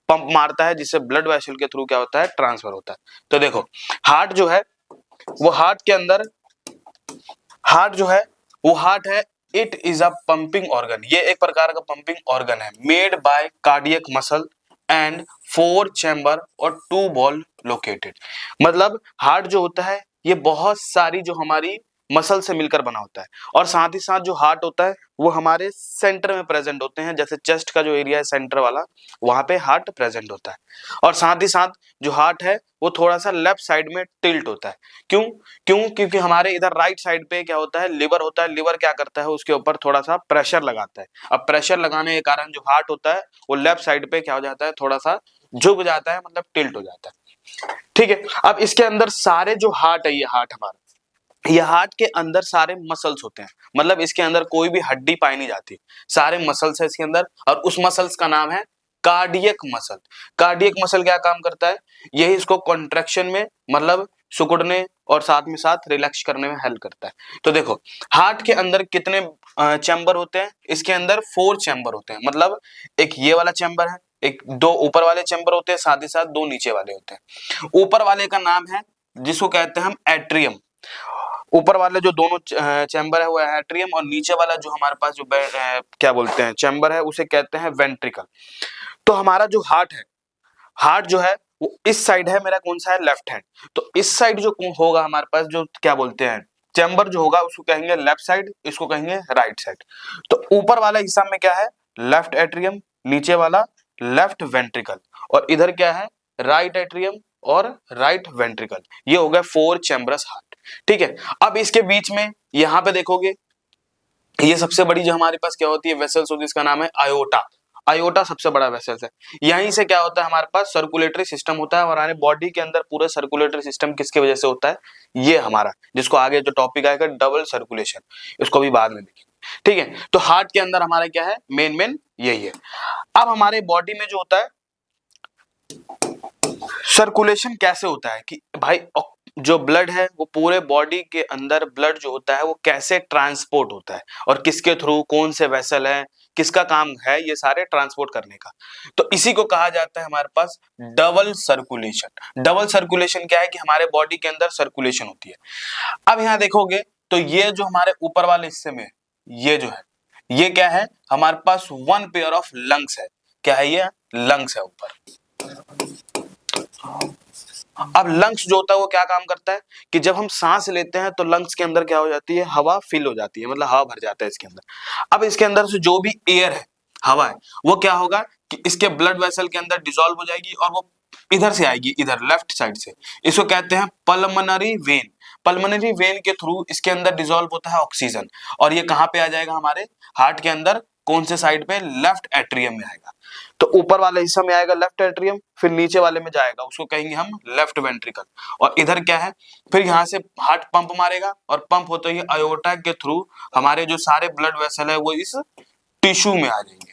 पंप मारता है, जिससे ब्लड वेसल के थ्रू क्या होता है, ट्रांसफर होता है। तो देखो हार्ट जो है वो हार्ट के अंदर, हार्ट जो है वो हार्ट है, it is a pumping organ. ये एक प्रकार का पंपिंग ऑर्गन है, made by cardiac muscle and 4 chamber और 2 बॉल लोकेटेड। मतलब हार्ट जो होता है ये बहुत सारी जो हमारी मसल से मिलकर बना होता है, और साथ ही साथ जो हार्ट होता है वो हमारे सेंटर में प्रेजेंट होते हैं, जैसे चेस्ट का जो एरिया है सेंटर वाला, वहां पे हार्ट प्रेजेंट होता है। और साथ ही साथ जो हार्ट है वो थोड़ा सा लेफ्ट साइड में टिल्ट होता है। क्यों क्यों क्योंकि हमारे इधर राइट साइड पे क्या होता है, लिवर होता है। लिवर क्या करता है, उसके ऊपर थोड़ा सा प्रेशर लगाता है। अब प्रेशर लगाने के कारण जो हार्ट होता है वो लेफ्ट साइड पे क्या हो जाता है, थोड़ा सा झुक जाता है, मतलब टिल्ट हो जाता है। ठीक है, अब इसके अंदर सारे जो हार्ट है, ये हार्ट हमारा, ये हार्ट के अंदर सारे मसल्स होते हैं, मतलब इसके अंदर कोई भी हड्डी पाई नहीं जाती, सारे मसल्स है इसके अंदर। और उस मसल्स का नाम है कार्डियक मसल। कार्डियक मसल क्या काम करता है, यही इसको कॉन्ट्रैक्शन में, मतलब सिकुड़ने और साथ में साथ रिलैक्स करने में हेल्प करता है। तो देखो हार्ट के अंदर कितने चैम्बर होते हैं, इसके अंदर 4 चैम्बर होते हैं। मतलब एक ये वाला चैम्बर है, एक 2 ऊपर वाले चैम्बर होते हैं, साथ ही साथ 2 नीचे वाले होते हैं। ऊपर वाले का नाम है, जिसको कहते हैं हम एट्रियम। ऊपर वाले जो दोनों चैम्बर है वो एट्रियम, और नीचे वाला जो हमारे पास जो क्या बोलते हैं चैम्बर है, उसे कहते हैं वेंट्रिकल। तो हमारा जो हार्ट है, हार्ट जो है वो इस साइड है, मेरा कौन सा है, लेफ्ट हैंड। तो इस साइड जो होगा हमारे पास, जो क्या बोलते हैं चैम्बर जो होगा, उसको कहेंगे लेफ्ट साइड, इसको कहेंगे राइट साइड। तो ऊपर वाला हिस्सा में क्या है, लेफ्ट एट्रियम, नीचे वाला लेफ्ट वेंट्रिकल, और इधर क्या है, राइट एट्रियम और राइट वेंट्रिकल। ये हो गया 4 चैम्बरस हार्ट। ठीक है, अब इसके बीच में यहां पे देखोगे, ये सबसे बड़ी जो हमारे पास क्या होती है वेसल्स होती है, इसका नाम है आयोटा। आयोटा सबसे बड़ा वेसल्स है। यहीं से क्या होता है, हमारे पास सर्कुलेटरी सिस्टम होता है, और हमारे बॉडी के अंदर पूरा सर्कुलेटरी सिस्टम किसकी वजह से होता है, ये हमारा, जिसको आगे जो टॉपिक आएगा डबल सर्कुलेशन, इसको भी बाद में देखेंगे। ठीक है, तो हार्ट के अंदर हमारा क्या है, मेन यही है। अब हमारे बॉडी में जो होता है सर्कुलेशन कैसे होता है, कि भाई जो ब्लड है वो पूरे बॉडी के अंदर ब्लड जो होता है वो कैसे ट्रांसपोर्ट होता है, और किसके थ्रू, कौन से वेसल है, किसका काम है ये सारे ट्रांसपोर्ट करने का। तो इसी को कहा जाता है हमारे पास डबल सर्कुलेशन। डबल सर्कुलेशन क्या है, कि हमारे बॉडी के अंदर सर्कुलेशन होती है। अब यहां देखोगे तो ये जो हमारे ऊपर वाले हिस्से में ये जो है, ये क्या है, हमारे पास 1 पेयर ऑफ लंग्स है। क्या है, ये लंग्स है ऊपर। अब लंग्स जो होता है वो क्या काम करता है, कि जब हम सांस लेते हैं तो लंग्स के अंदर क्या हो जाती है, हवा फिल हो जाती है, मतलब हवा भर जाता है इसके अंदर। अब इसके अंदर से जो भी एयर है, हवा है, वो क्या होगा कि इसके ब्लड वेसल के अंदर डिसॉल्व हो जाएगी, और वो इधर से आएगी, इधर लेफ्ट साइड से। इसको कहते हैं पल्मोनरी वेन। पल्मोनरी वेन के थ्रू इसके अंदर डिसॉल्व होता है ऑक्सीजन, और ये कहां पे आ जाएगा, हमारे हार्ट के अंदर, कौन से साइड पे, लेफ्ट एट्रियम में आएगा। तो ऊपर वाले हिस्सा में आएगा लेफ्ट एट्रियम, फिर नीचे वाले में जाएगा, उसको कहेंगे हम लेफ्ट वेंट्रिकल। और इधर क्या है, फिर यहाँ से हार्ट पंप मारेगा, और पंप होते ही आयोटा के थ्रू हमारे जो सारे ब्लड वेसल है वो इस टिश्यू में आ जाएंगे।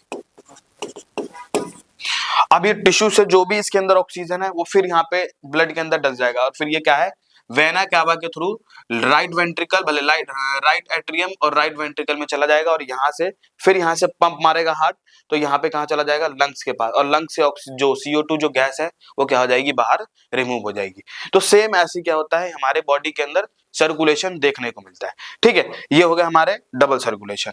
अब ये टिश्यू से जो भी इसके अंदर ऑक्सीजन है वो फिर यहाँ पे ब्लड के अंदर डल जाएगा, और फिर ये क्या है, वेना कावा के थ्रू राइट वेंट्रिकल, भले राइट एट्रियम और राइट वेंट्रिकल में चला जाएगा, और यहाँ से फिर यहाँ से पंप मारेगा हार्ट, तो यहाँ पे कहाँ चला जाएगा, लंग्स के पास, और लंग्स से जो CO2 जो गैस है वो क्या हो जाएगी, बाहर रिमूव हो जाएगी। तो सेम ऐसे क्या होता है, हमारे बॉडी के अंदर सर्कुलेशन देखने को मिलता है। ठीक है, ये हो गया हमारे डबल सर्कुलेशन।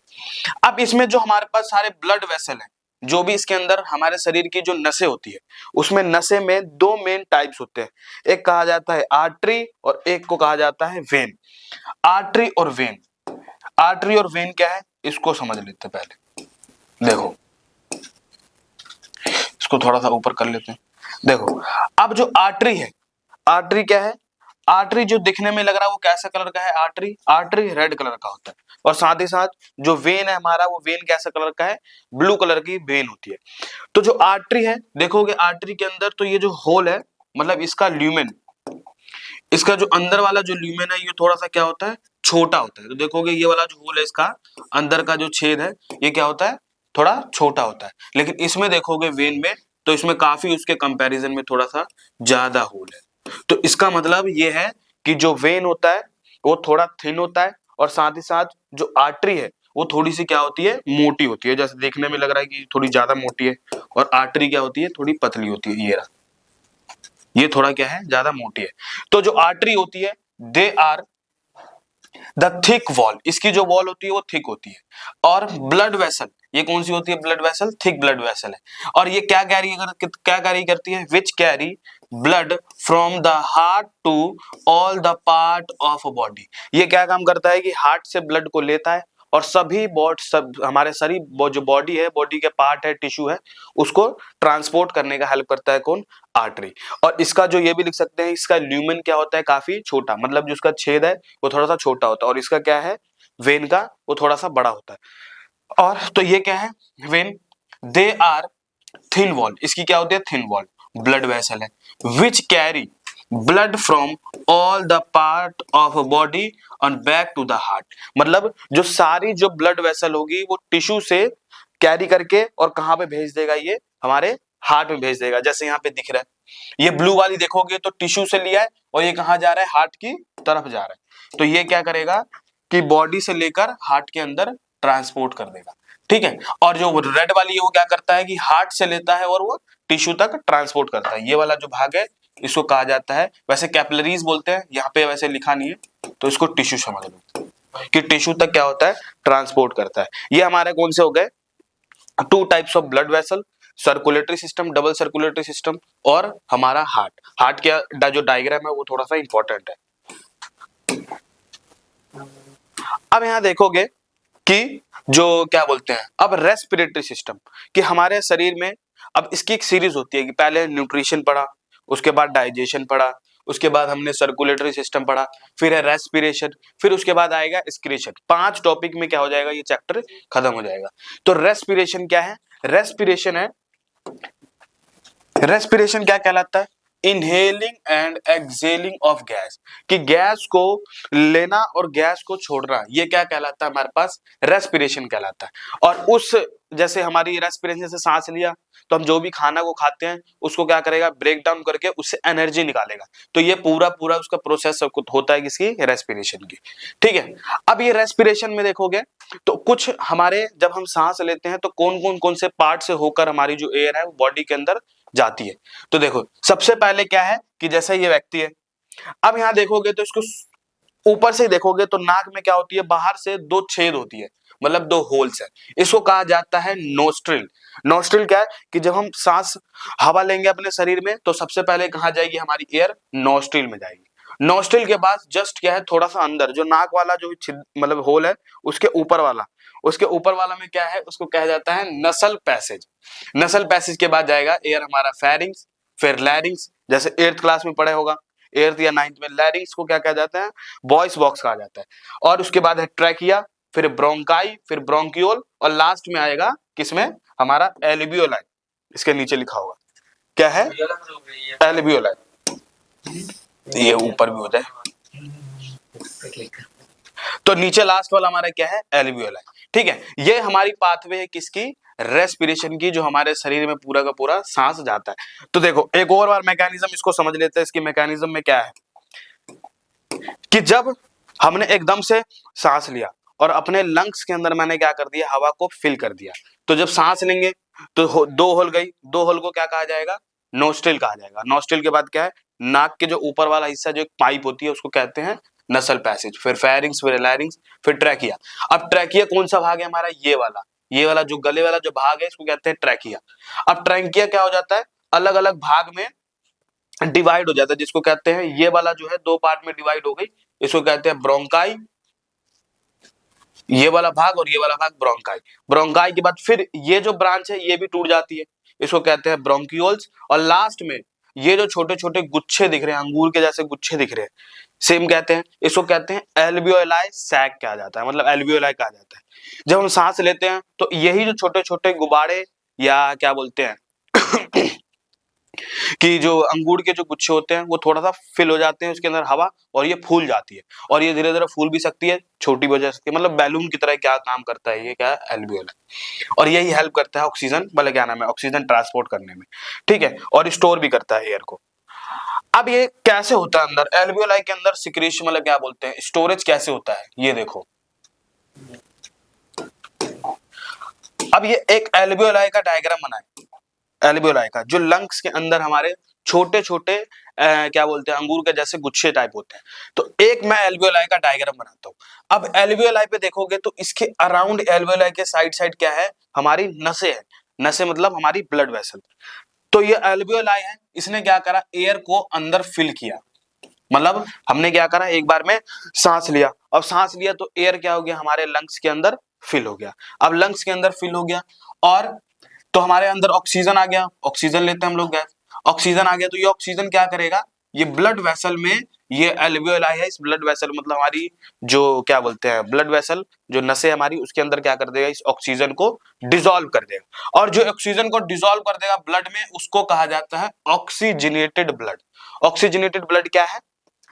अब इसमें जो हमारे पास सारे ब्लड वेसल है, जो भी इसके अंदर हमारे शरीर की जो नसें होती है, उसमें नसें में 2 मेन टाइप्स होते हैं, एक कहा जाता है आर्टरी और एक को कहा जाता है वेन। आर्टरी और वेन, आर्टरी और वेन क्या है इसको समझ लेते हैं पहले। देखो इसको थोड़ा सा ऊपर कर लेते हैं। देखो अब जो आर्टरी है, आर्टरी क्या है, आर्टरी जो दिखने में लग रहा है वो कैसा कलर का है, आर्टरी, आर्टरी रेड कलर का होता है, और साथ ही साथ जो वेन है हमारा, वो वेन कैसा कलर का है, ब्लू कलर की वेन होती है। तो जो आर्टरी है, देखोगे आर्टरी के अंदर तो ये जो होल है, मतलब इसका ल्यूमेन, इसका जो अंदर वाला जो ल्यूमेन है ये थोड़ा सा क्या होता है, छोटा होता है। तो देखोगे ये वाला जो होल है, इसका अंदर का जो छेद है ये क्या होता है, थोड़ा छोटा होता है, लेकिन इसमें देखोगे वेन में तो इसमें काफी उसके कंपैरिजन में थोड़ा सा ज्यादा होल है। तो इसका मतलब ये है कि जो वेन होता है वो थोड़ा थिन होता है, और साथ ही साथ जो आर्टरी है वो थोड़ी सी क्या होती है, मोटी होती है। जैसे देखने में लग रहा है कि थोड़ी ज्यादा मोटी है, और आर्टरी क्या होती है, थोड़ी पतली होती है। ये थोड़ा क्या है, ज्यादा मोटी है। तो जो आर्टरी होती है they are the thick wall, इसकी जो वॉल होती है वो थिक होती है। और ब्लड वेसल, ये कौन सी होती है, blood vessel, thick blood vessel है। और ये क्या कैरी करती है, which carry blood from the heart to all the part of a body. ये क्या काम करता है कि हार्ट से ब्लड को लेता है और सब हमारे शरीर जो बॉडी है, बॉडी के पार्ट है, टिश्यू है, उसको ट्रांसपोर्ट करने का हेल्प करता है कौन, आर्टरी। और इसका जो ये भी लिख सकते हैं, इसका ल्यूमेन क्या होता है, काफी छोटा, मतलब जो इसका छेद है वो थोड़ा सा छोटा होता है, और इसका क्या है, वेन का, वो थोड़ा सा बड़ा होता है। और तो ये क्या है, vein they are thin wall, इसकी क्या होती है, थिन वॉल, ब्लड वेसल है, which carry blood from all the part of body on back to the heart. मतलब जो सारी जो ब्लड वेसल होगी वो टिश्यू से कैरी करके और कहां पे भेज देगा, ये हमारे हार्ट में भेज देगा। जैसे यहाँ पे दिख रहा है, ये ब्लू वाली देखोगे तो टिश्यू से लिया है और ये कहां जा रहा है, हार्ट की तरफ जा रहा है। तो ये क्या करेगा कि बॉडी से लेकर हार्ट के अंदर ट्रांसपोर्ट कर देगा, ठीक है। और जो रेड वाली है वो क्या करता है कि हार्ट से लेता है और वो टिश्यू तक ट्रांसपोर्ट करता है। ये वाला जो भाग है इसको कहा जाता है, वैसे कैपिलरीज बोलते हैं, यहाँ पे वैसे लिखा नहीं है तो इसको टिश्यू समझ लो कि टिश्यू तक क्या होता है, ट्रांसपोर्ट करता है। ये हमारे कौन से हो गए, two types of blood vessel, circulatory system, double circulatory system, और हमारा हार्ट। हार्ट का जो डायग्राम है वो थोड़ा सा इंपॉर्टेंट है। अब यहां देखोगे कि जो क्या बोलते हैं, अब रेस्पिरेटरी सिस्टम, कि हमारे शरीर में अब इसकी एक सीरीज होती है कि पहले न्यूट्रिशन पढ़ा, उसके बाद डाइजेशन पढ़ा, उसके बाद हमने सर्कुलेटरी सिस्टम पढ़ा, फिर है रेस्पिरेशन, फिर उसके बाद आएगा एक्सक्रीशन। 5 टॉपिक में क्या हो जाएगा, ये चैप्टर खत्म हो जाएगा। तो रेस्पिरेशन क्या है, रेस्पिरेशन क्या कहलाता है, inhaling and exhaling of gas, कि गैस को लेना और गैस को छोड़ना, ये क्या कहलाता है, हमारे पास रेस्पिरेशन कहलाता है। और उस जैसे हमारी रेस्पिरेशन से सांस लिया तो हम जो भी खाना को खाते हैं उसको क्या करेगा, ब्रेक डाउन करके उससे एनर्जी निकालेगा। तो ये पूरा उसका प्रोसेस होता है किसकी, रेस्पिरेशन की, ठीक है। अब ये रेस्पिरेशन में देखोगे तो कुछ हमारे जब हम सांस लेते हैं तो कौन से पार्ट से होकर हमारी जो एयर है वो बॉडी के अंदर जाती है। तो देखो सबसे पहले क्या है कि जैसे ये व्यक्ति है, अब यहां देखोगे तो इसको ऊपर से देखोगे तो नाक में क्या होती है, बाहर से 2 छेद होती है, मतलब 2 होल्स है। इसको कहा जाता है नोस्ट्रिल। नोस्ट्रिल क्या है कि जब हम सांस हवा लेंगे अपने शरीर में तो सबसे पहले कहां जाएगी, हमारी एयर नोस्ट्रिल में जाएगी। नोस्ट्रिल के बाद जस्ट क्या है, थोड़ा सा अंदर जो नाक वाला जो मतलब होल है उसके ऊपर वाला में क्या है, उसको कहा जाता है नसल पैसेज। नसल पैसेज के बाद जाएगा एयर हमारा फेरिंग्स, फिर लैरिंग्स, जैसे 8th क्लास में पढ़े होगा, 8th या 9th में। लैरिंग्स को क्या कहा जाता है, वॉइस बॉक्स कहा जाता है। और उसके बाद है ट्रैकिया, फिर ब्रोंकाई, फिर ब्रोंकियोल, और लास्ट में आएगा किसमें, हमारा एल्वियोलाई। इसके नीचे लिखा होगा क्या है, एल्वियोलाई, ये ऊपर भी होता है। तो नीचे लास्ट वाला हमारा क्या है, एल्वियोलाई, ठीक है। ये हमारी पाथवे है किसकी, रेस्पिरेशन की, जो हमारे शरीर में पूरा का पूरा सांस जाता है। तो देखो एक और बार मैकेनिज्म इसको समझ लेते हैं। इसकी मैकेनिज्म में क्या है कि जब हमने एकदम से सांस लिया और अपने लंग्स के अंदर मैंने क्या कर दिया, हवा को फिल कर दिया, तो जब सांस लेंगे तो 2 होल गई, 2 होल को क्या कहा जाएगा, नोस्ट्रिल कहा जाएगा। नोस्ट्रिल के बाद क्या है, नाक के जो ऊपर वाला हिस्सा जो एक पाइप होती है उसको कहते हैं नसल पैसेज, फिर फेरिंग्स, फिर लैरिंग्स, फिर ट्रैकिया। अब ट्रैकिया कौन सा भाग है हमारा, ये वाला जो गले वाला जो भाग है इसको कहते हैं ट्रैकिया। अब ट्रैकिया क्या हो जाता है, अलग अलग भाग में डिवाइड हो जाता है, जिसको कहते हैं, ये वाला जो है 2 पार्ट में डिवाइड हो गई, इसको कहते हैं ब्रोंकाई, ये वाला भाग, और ये वाला भाग ब्रोंकाई। ब्रोंकाई के बाद फिर ये जो ब्रांच है ये भी टूट जाती है, इसको कहते हैं ब्रोंकियोल्स। और लास्ट में ये जो छोटे छोटे गुच्छे दिख रहे हैं, अंगूर के जैसे गुच्छे दिख रहे हैं, सेम कहते हैं, इसको कहते हैं एल्वियोलाई सैक कहा जाता है, मतलब एल्वियोलाई कहा जाता है। जब हम सांस लेते हैं तो यही जो छोटे छोटे गुब्बारे या क्या बोलते हैं कि जो अंगूर के जो गुच्छे होते हैं वो थोड़ा सा फिल हो जाते हैं उसके अंदर हवा, और ये फूल जाती है, और ये धीरे धीरे फूल भी सकती है, छोटी भी हो जा सकती है, मतलब बैलून की तरह क्या काम करता है, ये क्या है, एल्वियोलाई। और यही हेल्प करता है ऑक्सीजन, मतलब क्या नाम है, ऑक्सीजन ट्रांसपोर्ट करने में, ठीक है, और स्टोर भी करता है एयर को। अब ये कैसे होता है अंदर एल्वियोलाई के अंदर सिक्रेशन, मतलब क्या बोलते हैं, स्टोरेज कैसे होता है, ये देखो। अब ये एक एल्वियोलाई का डायग्राम बना है, एल्वियोलाई का, जो लंग्स के अंदर हमारे छोटे छोटे क्या बोलते हैं, अंगूर के जैसे गुच्छे टाइप होते हैं। तो एक मैं एल्वियोलाई का डायग्राम बनाता हूं। अब एल्वियोलाई पे देखोगे तो इसके अराउंड एल्वियोलाई के साइड साइड क्या है, हमारी नसें है, नसें मतलब हमारी ब्लड वेसल। तो ये एल्वियोलाई है, इसने क्या करा, एयर को अंदर फिल किया, मतलब हमने क्या करा, एक बार में सांस लिया, अब सांस लिया तो एयर क्या हो गया, हमारे लंग्स के अंदर फिल हो गया। अब लंग्स के अंदर फिल हो गया, और तो हमारे अंदर ऑक्सीजन आ गया, ऑक्सीजन लेते हैं हम लोग गैस, ऑक्सीजन आ गया तो ये ऑक्सीजन क्या करेगा, ये ब्लड वेसल में, ये एल्वियोलाई है, इस ब्लड वेसल मतलब हमारी जो क्या बोलते हैं ब्लड वेसल, जो नसें हमारी, उसके अंदर क्या कर देगा, इस ऑक्सीजन को डिसॉल्व कर देगा, और जो ऑक्सीजन को डिसॉल्व कर देगा ब्लड में, उसको कहा जाता है ऑक्सीजनेटेड ब्लड। ऑक्सीजनेटेड ब्लड क्या है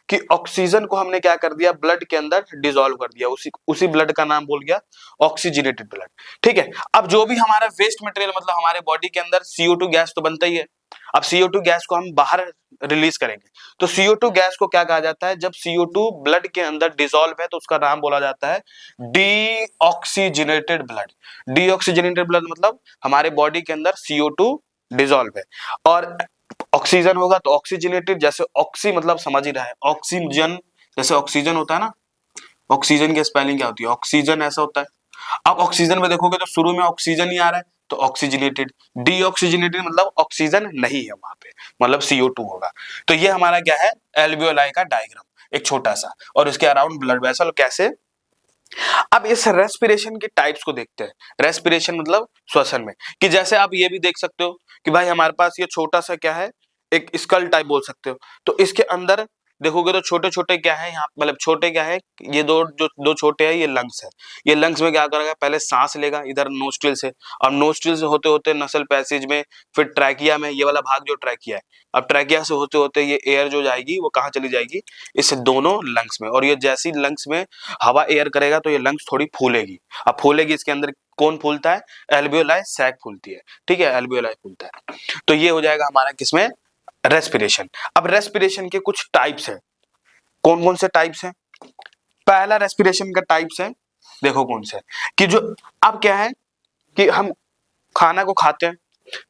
कि ऑक्सीजन को हमने क्या कर दिया, ब्लड के अंदर डिसॉल्व कर दिया, उसी ब्लड का नाम बोल गया ऑक्सीजनेटेड ब्लड, ठीक है। अब जो भी हमारा वेस्ट मटेरियल, मतलब हमारे बॉडी के अंदर CO2 गैस तो बनता ही है, अब CO2 गैस को हम बाहर रिलीज करेंगे, तो CO2 गैस को क्या कहा जाता है, जब CO2 ब्लड के अंदर डिसॉल्व है तो उसका नाम बोला जाता है डीऑक्सीजनेटेड ब्लड। डीऑक्सीजनेटेड ब्लड मतलब हमारे बॉडी के अंदर CO2 डिसॉल्व है, और ऑक्सीजन होगा तो ऑक्सीजनेटेड, जैसे ऑक्सी मतलब समझ ही रहा है, ऑक्सीजन, जैसे ऑक्सीजन होता है ना, ऑक्सीजन की स्पेलिंग क्या होती है, ऑक्सीजन ऐसा होता है। अब ऑक्सीजन में देखोगे तो शुरू में ऑक्सीजन ही आ रहा है, तो ऑक्सीजनेटेड। डीऑक्सीजनेटेड मतलब ऑक्सीजन नहीं है वहां पे, मतलब CO2 होगा। तो ये हमारा क्या है, एल्वियोलाई का डायग्राम, एक छोटा सा, और उसके अराउंड ब्लड वेसल कैसे। अब इस रेस्पिरेशन के टाइप्स को देखते हैं। रेस्पिरेशन मतलब श्वसन में, कि जैसे आप ये भी देख सकते हो कि भाई हमारे पास ये छोटा सा क्या है, एक स्कल टाइप बोल सकते हो, तो इसके अंदर देखोगे तो छोटे छोटे क्या है यहाँ, मतलब छोटे क्या है, ये दो छोटे हैं, ये लंग्स है। ये लंग्स में क्या करेगा, पहले सांस लेगा इधर नोस्ट्रिल से, और नोस्ट्रिल से होते होते नसल पैसेज में, फिर ट्रैकिया में, ये वाला भाग जो ट्रैकिया है, अब ट्रैकिया से होते होते ये एयर जो जाएगी वो कहाँ चली जाएगी, इस दोनों लंग्स में, और ये जैसी लंग्स में हवा एयर करेगा तो ये लंग्स थोड़ी फूलेगी। अब फूलेगी, इसके अंदर कौन फूलता है, एल्वियोलाई सैक फूलती है, ठीक है, एल्वियोलाई फूलता है। तो ये हो जाएगा हमारा किसमें, रेस्पिरेशन। अब रेस्पिरेशन के कुछ टाइप्स है, कौन कौन से टाइप्स हैं। पहला रेस्पिरेशन का टाइप्स है, देखो कौन से, कि जो, अब क्या है कि हम खाना को खाते हैं,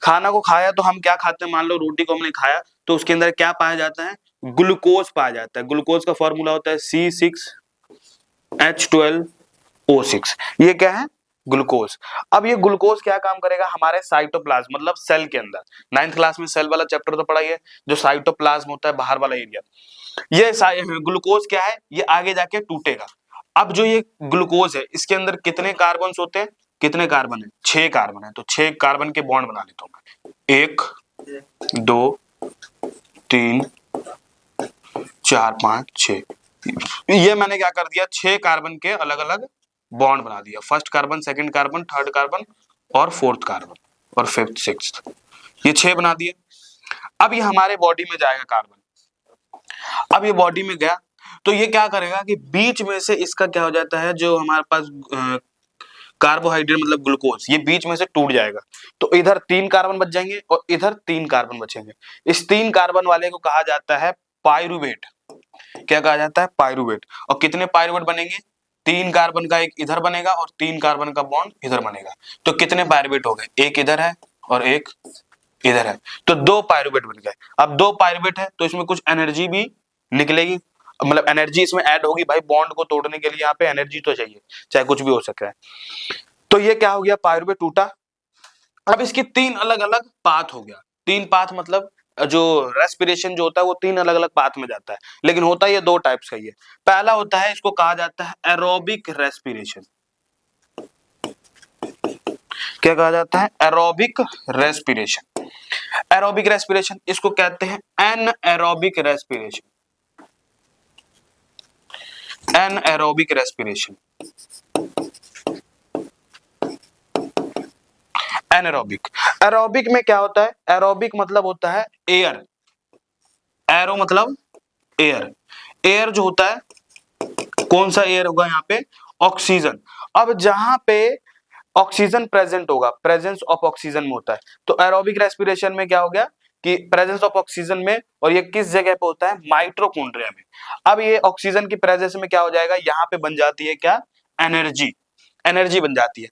खाना को खाया तो हम क्या खाते हैं, मान लो रोटी को हमने खाया तो उसके अंदर क्या पाया जाता है, ग्लूकोज पाया जाता है। ग्लूकोज का फॉर्मूला होता है C6H12O6, ये क्या है, ग्लूकोज। अब ये ग्लूकोज क्या काम करेगा, हमारे साइटोप्लाज्म मतलब सेल के अंदर, 9th क्लास में सेल वाला चैप्टर तो पढ़ा ही है, जो साइटोप्लाज्म होता है बाहर वाला एरिया, ये ग्लूकोज क्या है, ये आगे जाके टूटेगा। अब जो ये ग्लूकोज है, इसके अंदर कितने कार्बन होते हैं, कितने कार्बन है, 6 कार्बन है, तो 6 कार्बन के बॉन्ड बना लेता हूं मैं, 1 2 3 4 5 6, ये मैंने क्या कर दिया, 6 कार्बन के अलग अलग बॉन्ड बना दिया, first carbon, second carbon, third carbon, और फोर्थ कार्बन, और फिफ्थ सिक्स्थ, ये 6 बना दिए। अब ये हमारे बॉडी में जाएगा कार्बन, अब ये बॉडी में गया तो ये क्या करेगा कि बीच में से इसका क्या हो जाता है, जो हमारे पास कार्बोहाइड्रेट मतलब ग्लूकोज, ये बीच में से टूट जाएगा, तो इधर 3 कार्बन बच जाएंगे और इधर 3 कार्बन बचेंगे। इस 3 कार्बन वाले को कहा जाता है पायरुवेट। क्या कहा जाता है, पायरुवेट। और कितने पायरुवेट बनेंगे, 3 कार्बन का एक इधर बनेगा और 3 कार्बन का बॉन्ड इधर बनेगा, तो कितने पायरुवेट हो गए, एक इधर है और एक इधर है, तो 2 पायरुवेट बन गए। अब 2 पायरुवेट है तो इसमें कुछ एनर्जी भी निकलेगी, मतलब एनर्जी इसमें ऐड होगी, भाई बॉन्ड को तोड़ने के लिए यहाँ पे एनर्जी तो चाहिए, चाहे कुछ भी हो सकता है। तो ये क्या हो गया, पायरुवेट टूटा। अब इसकी 3 अलग अलग पाथ हो गया, 3 पाथ मतलब जो रेस्पिरेशन जो होता है वो 3 अलग अलग पाथ में जाता है, लेकिन होता है ये 2 टाइप्स का ही है। पहला होता है, इसको कहा जाता है एरोबिक रेस्पिरेशन। क्या कहा जाता है, एरोबिक रेस्पिरेशन। एरोबिक रेस्पिरेशन इसको कहते हैं anaerobic respiration, anaerobic respiration. Anaerobic. Aerobic में क्या होता है? एरोबिक मतलब होता है एयर, एरो मतलब एयर, एयर जो होता है, कौन सा एयर होगा यहाँ पे? ऑक्सीजन। अब जहां पे ऑक्सीजन प्रेजेंट होगा, प्रेजेंस ऑफ ऑक्सीजन में होता है, तो एरोबिक रेस्पिरेशन में क्या हो गया कि प्रेजेंस ऑफ ऑक्सीजन में, और ये किस जगह पे होता है? माइटोकॉन्ड्रिया में। अब ये ऑक्सीजन की प्रेजेंस में क्या हो जाएगा? यहाँ पे बन जाती है क्या? एनर्जी, एनर्जी बन जाती है।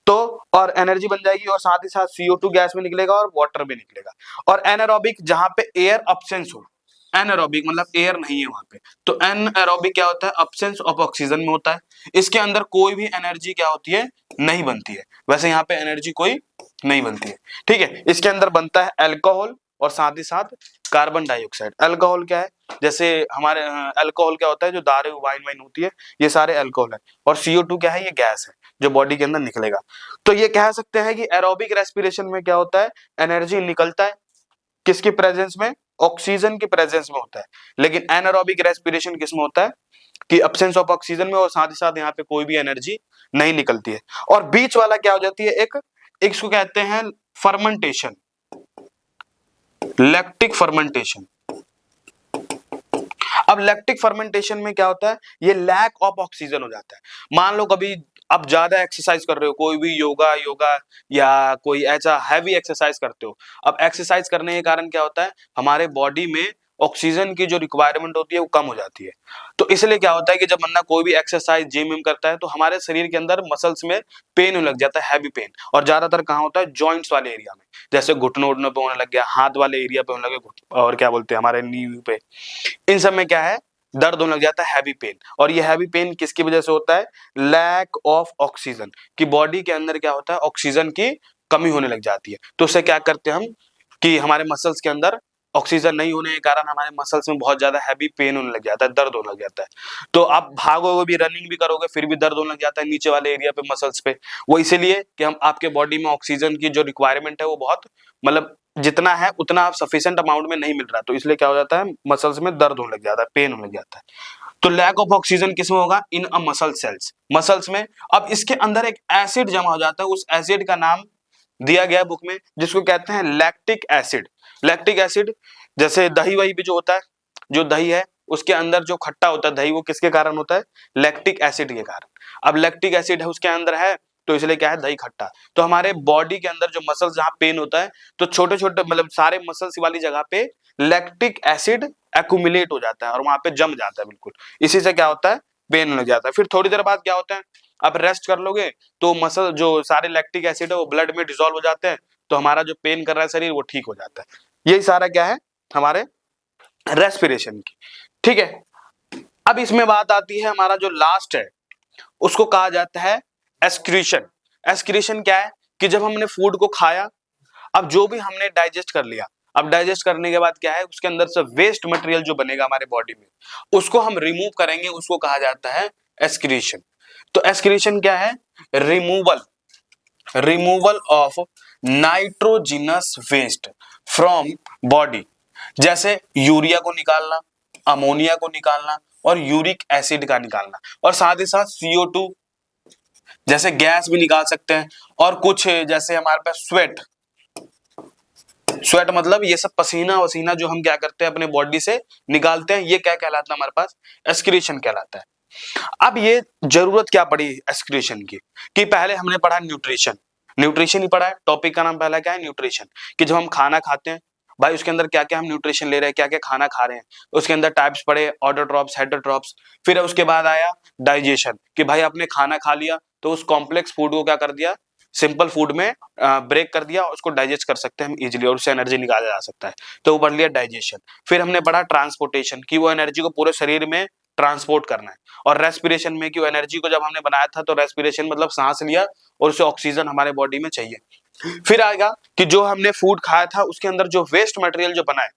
तो और एनर्जी बन जाएगी और साथ ही साथ CO2 गैस भी निकलेगा और वाटर भी निकलेगा। और एनारोबिक जहां पे एयर अब्सेंस हो, एनारोबिक मतलब एयर नहीं है वहां पे, तो एनारोबिक क्या होता है? अब्सेंस ऑफ ऑक्सीजन में होता है। इसके अंदर कोई भी एनर्जी क्या होती है? नहीं बनती है। वैसे यहाँ पे एनर्जी कोई नहीं बनती है, ठीक है। इसके अंदर बनता है अल्कोहल और साथ ही साथ कार्बन डाइऑक्साइड। अल्कोहल क्या है? जैसे हमारे अल्कोहल क्या होता है? जो दारू वाइन वाइन होती है, ये सारे अल्कोहल है। और CO2 क्या है? ये गैस है जो बॉडी के अंदर निकलेगा। तो ये कह सकते हैं कि एरोबिक रेस्पिरेशन में क्या होता है? एनर्जी निकलता है, किसकी प्रेजेंस में? ऑक्सीजन की प्रेजेंस में होता है। लेकिन एनारोबिक रेस्पिरेशन किस में होता है? कि अब्सेंस ऑफ ऑक्सीजन में, और साथ ही साथ यहाँ पे कोई भी एनर्जी नहीं निकलती है। और बीच वाला क्या हो जाती है? एक इसको कहते हैं फर्मेंटेशन, लैक्टिक फर्मेंटेशन। अब लैक्टिक फर्मेंटेशन में क्या होता है? ये लैक ऑफ ऑक्सीजन हो जाता है। मान लो कभी आप ज्यादा एक्सरसाइज कर रहे हो, कोई भी योगा या कोई ऐसा हैवी एक्सरसाइज करते हो। अब एक्सरसाइज करने के कारण क्या होता है? हमारे बॉडी में ऑक्सीजन की जो रिक्वायरमेंट होती है वो कम हो जाती है। तो इसलिए क्या होता है कि जब बंदा कोई भी एक्सरसाइज जिम में करता है तो हमारे शरीर के अंदर मसल्स में पेन होने लग जाता है, हैवी पेन। और ज्यादातर कहाँ होता है? जॉइंट्स वाले एरिया में, जैसे घुटनों उठनों पे होने लग गया, हाथ वाले एरिया पे होने लगे, और क्या बोलते हैं हमारे नी पे, इन सब में क्या है? दर्द होने लग जाता है, हैवी पेन। और ये हैवी पेन किसकी वजह से होता है? लैक ऑफ ऑक्सीजन, कि बॉडी के अंदर क्या होता है? ऑक्सीजन की कमी होने लग जाती है। तो उससे क्या करते हैं हम कि हमारे मसल्स के अंदर ऑक्सीजन नहीं होने के कारण हमारे मसल्स में बहुत ज्यादा हैवी पेन होने लग जाता है, दर्द होने लग जाता है। तो आप भागोगे भी, रनिंग भी करोगे, फिर भी दर्द होने लग जाता है नीचे वाले एरिया पे, मसल्स पे। वो इसीलिए कि हम आपके बॉडी में ऑक्सीजन की जो रिक्वायरमेंट है वो बहुत, मतलब जितना है उतना आप सफिशिएंट अमाउंट में नहीं मिल रहा, तो इसलिए क्या हो जाता है? मसल्स में दर्द होने लग जाता है, पेन होने लग जाता है। तो लैक ऑफ ऑक्सीजन किसमें होगा? इन अ मसल सेल्स, मसल्स में। अब इसके अंदर एक एसिड जमा हो जाता है, उस एसिड का नाम दिया गया बुक में, जिसको कहते हैं लैक्टिक एसिड। लैक्टिक एसिड, जैसे दही वही भी जो होता है, जो दही है उसके अंदर जो खट्टा होता है दही, वो किसके कारण होता है? लैक्टिक एसिड के कारण। अब लैक्टिक एसिड है उसके अंदर है, तो इसलिए क्या है? दही खट्टा। तो हमारे बॉडी के अंदर जो मसल्स जहां पेन होता है, तो छोटे छोटे मतलब सारे मसल्स वाली जगह पे लैक्टिक एसिड एक्यूमुलेट हो जाता है और वहां पे जम जाता है बिल्कुल। इसी से क्या होता है? पेन लग जाता है। फिर थोड़ी देर बाद क्या होता है? आप रेस्ट कर लोगे तो मसल जो सारे लैक्टिक एसिड है वो ब्लड में डिसॉल्व हो जाते हैं, तो हमारा जो पेन कर रहा है शरीर वो ठीक हो जाता है। यही सारा क्या है? हमारे रेस्पिरेशन की, ठीक है। अब इसमें बात आती है हमारा जो लास्ट है, उसको कहा जाता है एक्सक्रीशन। एक्सक्रीशन क्या है? कि जब हमने फूड को खाया, अब जो भी हमने डाइजेस्ट कर लिया, अब डाइजेस्ट करने के बाद क्या है? उसके अंदर से वेस्ट मटेरियल जो बनेगा हमारे बॉडी में, उसको हम रिमूव करेंगे, उसको कहा जाता है एक्सक्रीशन। तो एक्सक्रीशन क्या है? Removal, removal of nitrogenous waste from body. जैसे यूरिया को निकालना, अमोनिया को निकालना और यूरिक एसिड का निकालना, और साथ ही साथ CO2 जैसे गैस भी निकाल सकते हैं। और कुछ जैसे हमारे पास स्वेट, स्वेट मतलब ये सब पसीना वसीना जो हम क्या करते हैं अपने बॉडी से निकालते हैं, ये क्या कहलाता है? हमारे पास एक्सक्रीशन कहलाता है। अब ये जरूरत क्या पड़ी एक्सक्रीशन की? कि पहले हमने पढ़ा न्यूट्रिशन, न्यूट्रिशन ही पढ़ा है, टॉपिक का नाम पहला क्या है? न्यूट्रिशन। कि जब हम खाना खाते हैं भाई, उसके अंदर क्या क्या हम न्यूट्रिशन ले रहे हैं, क्या क्या खाना खा रहे हैं, उसके अंदर टाइप्स पढ़े, ऑटोट्रॉप्स, हेटरोट्रॉप्स। फिर उसके बाद आया डाइजेशन, कि भाई आपने खाना खा लिया तो उस कॉम्प्लेक्स फूड को क्या कर दिया? सिंपल फूड में ब्रेक कर दिया, उसको डाइजेस्ट कर सकते हैं हम इजीली और उससे एनर्जी निकाला जा सकता है, तो वो पढ़ लिया डाइजेशन। फिर हमने पढ़ा ट्रांसपोर्टेशन, कि वो एनर्जी को पूरे शरीर में ट्रांसपोर्ट करना है। और रेस्पिरेशन में कि वो एनर्जी को जब हमने बनाया था, तो रेस्पिरेशन मतलब सांस लिया और उसे ऑक्सीजन हमारे बॉडी में चाहिए। फिर आएगा कि जो हमने फूड खाया था उसके अंदर जो वेस्ट मटेरियल जो बना है,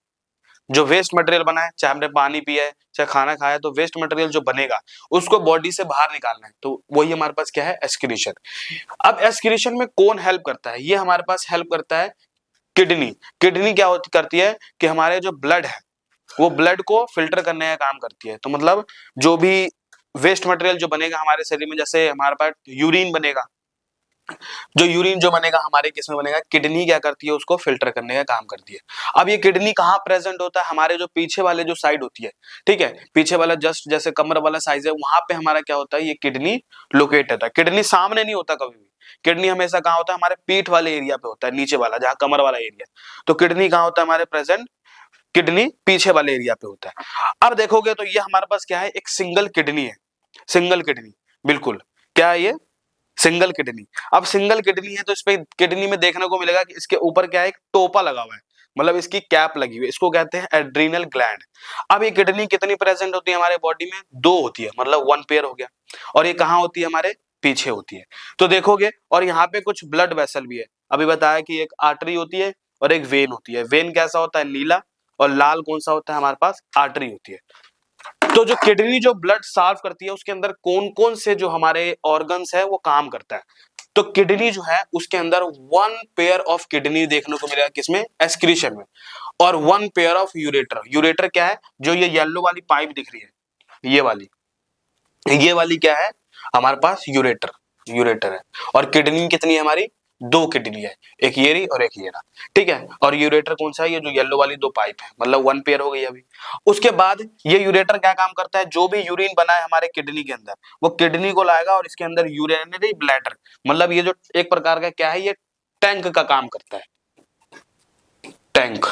जो वेस्ट मटेरियल बना है, चाहे हमने पानी पिया है चाहे खाना खाया है, तो वेस्ट मटेरियल जो बनेगा उसको बॉडी से बाहर निकालना है, तो वही हमारे पास क्या है? एक्सक्रीशन। अब एक्सक्रीशन में कौन हेल्प करता है? ये हमारे पास हेल्प करता है किडनी। किडनी क्या करती है? कि हमारे जो ब्लड है वो ब्लड को फिल्टर करने का काम करती है। तो मतलब जो भी वेस्ट मटेरियल जो बनेगा हमारे शरीर में, जैसे हमारे पास यूरिन बनेगा, जो यूरिन जो बनेगा हमारे किस में बनेगा, किडनी क्या करती है, उसको फिल्टर करने का काम करती है। अब ये किडनी कहाँ प्रेजेंट होता है, हमारे जो पीछे वाले जो साइड होती है, ठीक है, पीछे वाला जस्ट जैसे कमर वाला साइज है, वहां पे हमारा क्या होता है, ये किडनी लोकेट होता है। किडनी सामने नहीं होता कभी भी, किडनी हमेशा कहाँ होता है, हमारे पीठ वाले एरिया पे होता है, नीचे वाला जहाँ कमर वाला एरिया। तो किडनी कहाँ होता है हमारे प्रेजेंट, किडनी पीछे वाले एरिया पे होता है। अब देखोगे तो ये हमारे पास क्या है, एक सिंगल किडनी है, सिंगल किडनी, बिल्कुल क्या है ये, सिंगल किडनी। अब सिंगल किडनी है तो इस पे किडनी में देखने को मिलेगा कि इसके ऊपर क्या है, एक टोपा लगा हुआ है, मतलब इसकी कैप लगी हुई है, इसको कहते हैं एड्रीनल ग्लैंड। अब ये किडनी कितनी प्रेजेंट होती है हमारे बॉडी में, दो होती है, मतलब वन पेयर हो गया। और ये कहाँ होती है, हमारे पीछे होती है। तो देखोगे, और यहाँ पे कुछ ब्लड वेसल भी है, अभी बताया कि एक आर्टरी होती है और एक वेन होती है। वेन कैसा होता है, नीला, और लाल कौन सा होता है हमारे पास, आर्टरी होती है। तो जो किडनी जो ब्लड साफ करती है, उसके अंदर कौन कौन से जो हमारे ऑर्गन्स है वो काम करता है। तो किडनी जो है उसके अंदर वन पेयर ऑफ किडनी देखने को मिलेगा, किसमें, एक्सक्रीशन में, और one pair of ureter. Ureter क्या है, जो ये येलो वाली पाइप दिख रही है, ये वाली क्या है हमारे पास, यूरेटर, यूरेटर है। और किडनी कितनी है हमारी, दो किडनी है, एक ये रही और एक ये रहा, ठीक है। और यूरेटर कौन सा है, ये जो येलो वाली दो पाइप है, मतलब वन पेयर हो गई अभी। उसके बाद ये यूरेटर क्या काम करता है, जो भी यूरिन बना है हमारे किडनी के अंदर, वो किडनी को लाएगा और इसके अंदर यूरिनरी ब्लैडर, मतलब ये जो एक प्रकार का क्या है, ये टैंक का काम करता है, टैंक,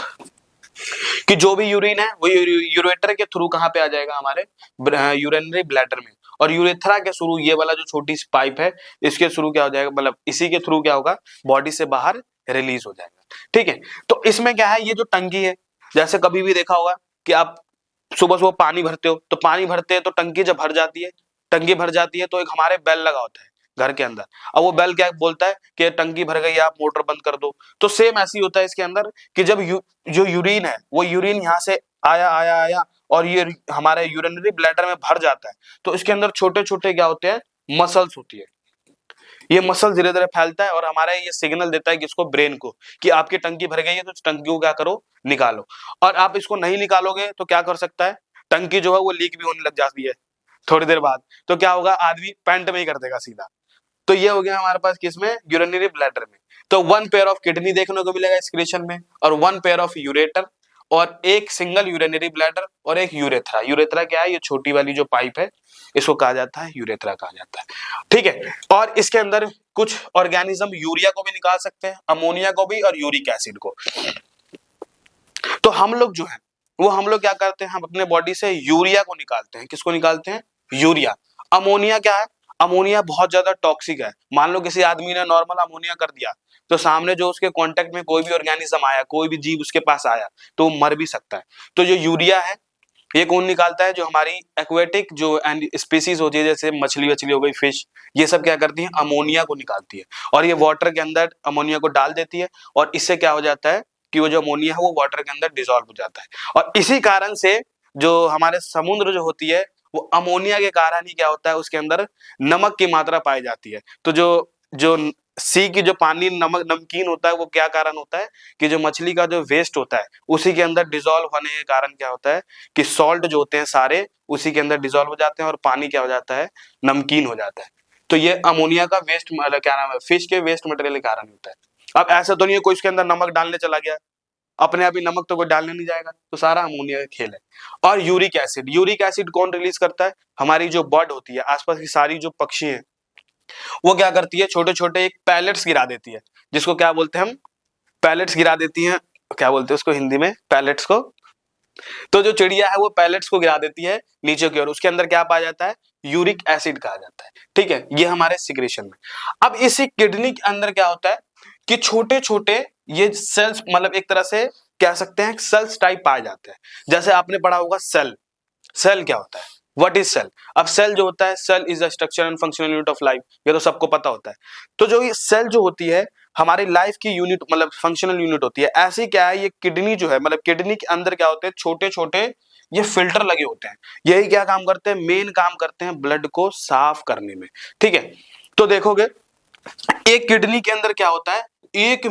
कि जो भी यूरिन है वो यूरेटर के थ्रू कहाँ पे आ जाएगा, हमारे यूरिनरी ब्लैडर में। और यूरेथ्रा के थ्रू, ये वाला जो छोटी सी पाइप है, इसके थ्रू क्या हो जाएगा, मतलब इसी के थ्रू क्या होगा, बॉडी से बाहर रिलीज हो जाएगा, ठीक है। तो इसमें क्या है, ये जो टंकी है, जैसे कभी भी देखा होगा कि आप सुबह सुबह पानी भरते हो, तो पानी भरते हैं तो टंकी जब भर जाती है, टंकी भर जाती है तो एक हमारे बेल लगा होता है घर के अंदर। अब वो बेल क्या बोलता है कि टंकी भर गई, आप मोटर बंद कर दो। तो सेम ऐसे ही होता है इसके अंदर, कि जब जो यूरिन है, वो यूरिन यहाँ से आया आया आया और ये हमारे यूरिनरी ब्लैडर में भर जाता है, तो इसके अंदर छोटे छोटे क्या होते हैं, मसल्स होती है। ये मसल धीरे धीरे फैलता है और हमारा ये सिग्नल देता है किसको, ब्रेन को, कि आपकी टंकी भर गई है, तो टंकी को क्या करो, निकालो। और आप इसको नहीं निकालोगे तो क्या कर सकता है, टंकी जो है वो लीक भी होने लग जाती है थोड़ी देर बाद, तो क्या होगा, आदमी पैंट में ही कर देगा सीधा। तो ये हो गया हमारे पास किसमें, यूरिनरी ब्लैडर में। तो वन पेयर ऑफ किडनी देखने को मिलेगा एक्सक्रीशन में, और वन पेयर ऑफ यूरेटर, और एक सिंगल यूरिनरी ब्लैडर, और एक यूरेथ्रा। यूरेथ्रा क्या है, ये छोटी वाली जो पाइप है, इसको कहा जाता है यूरेथ्रा कहा जाता है, ठीक है। और इसके अंदर कुछ ऑर्गेनिज्म यूरिया को भी निकाल सकते हैं, अमोनिया को भी, और यूरिक एसिड को। तो हम लोग जो है वो हम लोग क्या करते हैं, हम अपने बॉडी से यूरिया को निकालते हैं। किसको निकालते हैं, यूरिया। अमोनिया क्या है, अमोनिया बहुत ज्यादा टॉक्सिक है। मान लो किसी आदमी ने नॉर्मल अमोनिया कर दिया, तो सामने जो उसके कांटेक्ट में कोई भी ऑर्गेनिज्म आया, कोई भी जीव उसके पास आया, तो वो मर भी सकता है। तो जो यूरिया है, ये कौन निकालता है, जो हमारी एक्वेटिक जो स्पीसीज होती है, जैसे मछली वछली हो गई, फिश, ये सब क्या करती है, अमोनिया को निकालती है, और ये वाटर के अंदर अमोनिया को डाल देती है, और इससे क्या हो जाता है कि वो जो अमोनिया है वो वाटर के अंदर डिसॉल्व हो जाता है। और इसी कारण से जो हमारे समुद्र जो होती है, वो अमोनिया के कारण ही क्या होता है, उसके अंदर नमक की मात्रा पाई जाती है। तो जो जो सी की जो पानी नमक नमकीन होता है, वो क्या कारण होता है कि जो मछली का जो वेस्ट होता है, उसी के अंदर डिसॉल्व होने के कारण क्या होता है कि सॉल्ट जो होते हैं सारे उसी के अंदर डिसॉल्व हो जाते हैं, और पानी क्या हो जाता है, नमकीन हो जाता है। तो ये अमोनिया का वेस्ट, क्या नाम है, फिश के वेस्ट मटेरियल के कारण होता है। अब ऐसा तो नहीं है कोई उसके अंदर नमक डालने चला गया, अपने आप ही नमक तो कोई डालने नहीं जाएगा, तो सारा अमोनिया का खेल है। और यूरिक एसिड, यूरिक एसिड कौन रिलीज करता है, हमारी जो बर्ड होती है, आसपास की सारी जो पक्षी हैं, वो क्या करती है, छोटे छोटे एक पैलेट्स गिरा देती है, जिसको क्या बोलते हैं हम, पैलेट्स गिरा देती हैं, क्या बोलते हैं उसको हिंदी में, पैलेट्स को। तो जो चिड़िया है वो पैलेट्स को गिरा देती है नीचे की ओर, उसके अंदर क्या पाया जाता है, यूरिक एसिड कहा जाता है, ठीक है। ये हमारे सिक्रेशन में। अब इसी किडनी के अंदर क्या होता है कि छोटे छोटे ये सेल्स, मतलब एक तरह से कह सकते हैं सेल्स टाइप पाए जाते हैं। जैसे आपने पढ़ा होगा सेल, सेल क्या होता है, व्हाट इज सेल। अब सेल जो होता है, cell is the structure and functional unit of life, ये तो सबको पता होता है। तो जो ये सेल जो होती है हमारी लाइफ की यूनिट, मतलब फंक्शनल यूनिट होती है। ऐसी क्या है, ये किडनी जो है, मतलब किडनी के अंदर क्या होते हैं, छोटे छोटे ये फिल्टर लगे होते हैं। यही क्या काम करते हैं, मेन काम करते हैं ब्लड को साफ करने में, ठीक है। तो देखोगे एक किडनी के अंदर क्या होता है, 1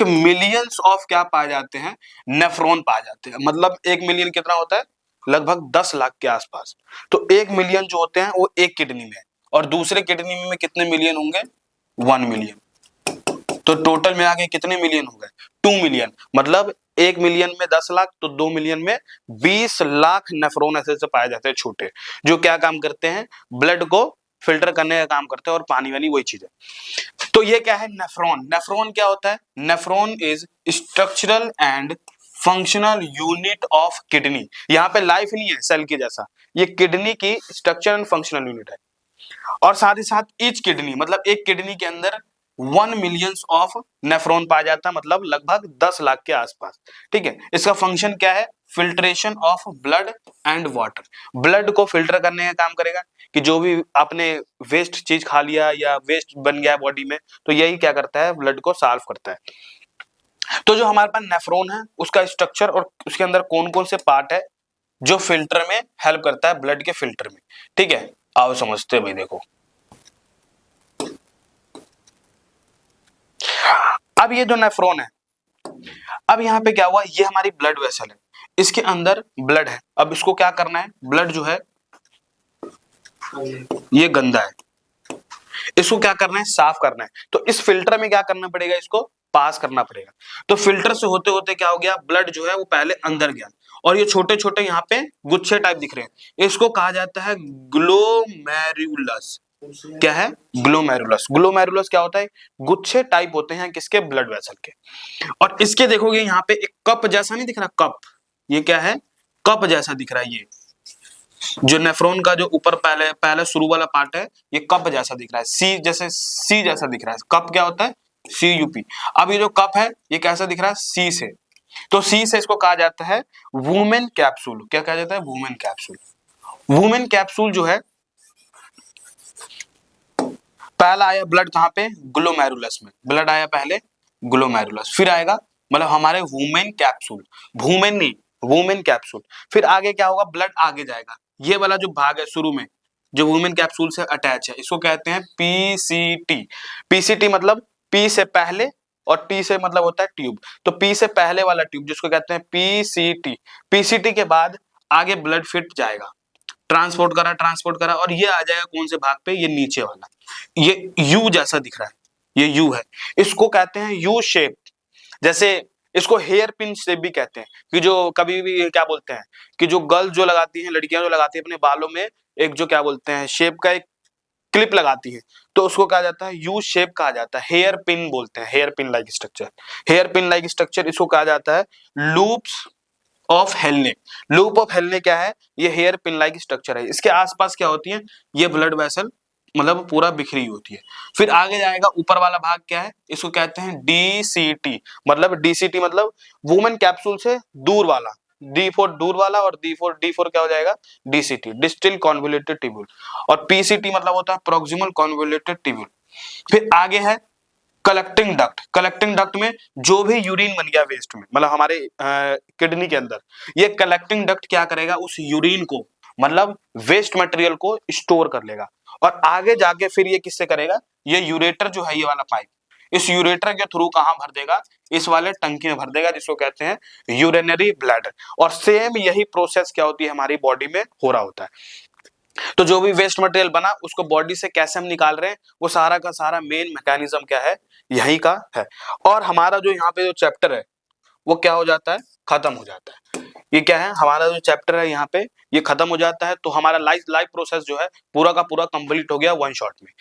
मिलियंस ऑफ क्या पाए जाते हैं, नेफ्रॉन पाए जाते हैं। मतलब 1 मिलियन कितना होता है, लगभग 10 लाख के आसपास। तो 1 मिलियन जो होते हैं वो एक किडनी में है। और दूसरे किडनी में कितने मिलियन होंगे, 1 मिलियन। तो टोटल में आगे कितने मिलियन हो गए, 2 मिलियन। मतलब 1 मिलियन में 10 लाख, तो 2 मिलियन में 20 लाख नेफ्रॉन ऐसे पाए जाते हैं छोटे, जो क्या काम करते हैं, ब्लड को फिल्टर करने का काम करते हैं, और पानी वानी वही चीज है। तो ये क्या है, नेफ्रॉन। नेफ्रॉन क्या होता है, nephron is structural and functional unit of kidney. यहाँ पे लाइफ नहीं है सेल की जैसा, ये किडनी की स्ट्रक्चर एंड फंक्शनल यूनिट है। और साथ ही साथ ईच किडनी, मतलब एक किडनी के अंदर 1 मिलियंस ऑफ नेफ्रॉन पाया जाता है, मतलब लगभग 10 लाख के आसपास। ठीक है, इसका फंक्शन क्या है, filtration of blood and water. Blood को फिल्टर करने का काम करेगा, कि जो भी आपने वेस्ट चीज खा लिया या वेस्ट बन गया बॉडी में, तो यही क्या करता है, ब्लड को साफ करता है। तो जो हमारे पास नेफ्रॉन है, उसका स्ट्रक्चर और उसके अंदर कौन कौन से पार्ट है जो फिल्टर में हेल्प करता है, ब्लड के फिल्टर में। ठीक है, आओ समझते हैं भाई। देखो अब ये जो नेफ्रॉन है, अब यहाँ पे क्या हुआ, ये हमारी ब्लड वेसल है, इसके अंदर ब्लड है। अब इसको क्या करना है, ब्लड जो है ये गंदा है, इसको क्या करना है, साफ करना है। तो इस फिल्टर में क्या करना पड़ेगा, इसको पास करना पड़ेगा। तो फिल्टर से होते होते क्या हो गया, ब्लड जो है वो पहले अंदर गया, और ये छोटे छोटे यहाँ पे गुच्छे टाइप दिख रहे हैं, इसको कहा जाता है ग्लोमेरुलस। क्या है, ग्लोमेरुलस। ग्लोमेरुलस क्या होता है, गुच्छे टाइप होते हैं किसके, ब्लड वेसल के। और इसके देखोगे यहाँ पे एक कप जैसा नहीं दिख रहा, कप, ये क्या है, कप जैसा दिख रहा है। ये जो नेफ्रॉन का जो ऊपर पहले पहले शुरू वाला पार्ट है, ये कप जैसा दिख रहा है, सी जैसा दिख रहा है। कप क्या होता है, CUP। अब ये जो कप है ये कैसा दिख रहा है, सी से। तो सी से इसको कहा जाता है वुमेन कैप्सूल। क्या कहा जाता है, वुमेन कैप्सूल। वुमेन कैप्सूल जो है, पहला आया ब्लड कहां पे, ग्लोमेरुलस में। ब्लड आया पहले ग्लोमेरुलस, फिर आएगा मतलब हमारे वुमेन कैप्सूल, वुमेन नहीं, वुमेन कैप्सूल। फिर आगे क्या होगा, ब्लड आगे जाएगा, ये वाला जो भाग है शुरू में जो वुमेन कैप्सूल से अटैच है, इसको कहते हैं PCT। PCT मतलब P से पहले और T से मतलब होता है ट्यूब, तो P से पहले वाला ट्यूब जिसको कहते हैं PCT। PCT के बाद आगे ब्लड फिट जाएगा, ट्रांसपोर्ट करा और ये आ जाएगा कौन से भाग पे, ये नीचे वाला, ये यू जैसा दिख रहा है, ये यू है, इसको कहते हैं यू शेप। जैसे इसको हेयर पिन शेप भी कहते हैं, कि जो कभी भी क्या बोलते हैं, कि जो गर्ल्स जो लगाती हैं, लड़कियां जो लगाती हैं अपने बालों में एक जो क्या बोलते हैं शेप का एक क्लिप लगाती है, तो उसको कहा जाता है यू शेप कहा जाता है, हेयर पिन बोलते हैं, hair pin like structure. Hair pin like structure इसको कहा जाता है लूप्स ऑफ हेलने। लूप ऑफ हेलने क्या है, ये हेयर पिन लाइक स्ट्रक्चर है, इसके आसपास क्या होती है, ये ब्लड वेसल मतलब पूरा बिखरी होती है। फिर आगे जाएगा, ऊपर वाला भाग क्या है, इसको कहते हैं DCT। मतलब DCT मतलब वुमेन कैप्सूल से दूर वाला, D फॉर दूर वाला, और D फॉर क्या हो जाएगा, DCT, डिस्टल कॉन्वोल्यूटेड ट्यूब्यूल। और PCT मतलब होता है प्रॉक्सिमल कॉन्वोल्यूटेड ट्यूब्यूल। फिर आगे है कलेक्टिंग डक्ट। कलेक्टिंग डक्ट में जो भी यूरिन बन गया वेस्ट में, मतलब हमारे किडनी के अंदर, ये कलेक्टिंग डक्ट क्या करेगा, उस यूरिन को मतलब वेस्ट मटेरियल को स्टोर कर लेगा, और आगे जाके फिर ये किससे करेगा, ये यूरेटर जो है, ये वाला पाइप, इस यूरेटर के थ्रू कहां भर देगा, इस वाले टंकी में भर देगा, जिसको कहते हैं यूरिनरी ब्लैडर। और सेम यही प्रोसेस क्या होती है हमारी बॉडी में हो रहा होता है। तो जो भी वेस्ट मटेरियल बना उसको बॉडी से कैसे हम निकाल रहे हैं, वो सारा का सारा मेन मैकेनिज्म क्या है, यही का है। और हमारा जो यहाँ पे जो चैप्टर है वो क्या हो जाता है, खत्म हो जाता है। ये क्या है, हमारा जो चैप्टर है यहाँ पे ये खत्म हो जाता है। तो हमारा लाइफ प्रोसेस जो है पूरा का पूरा कंप्लीट हो गया 1 शॉट में।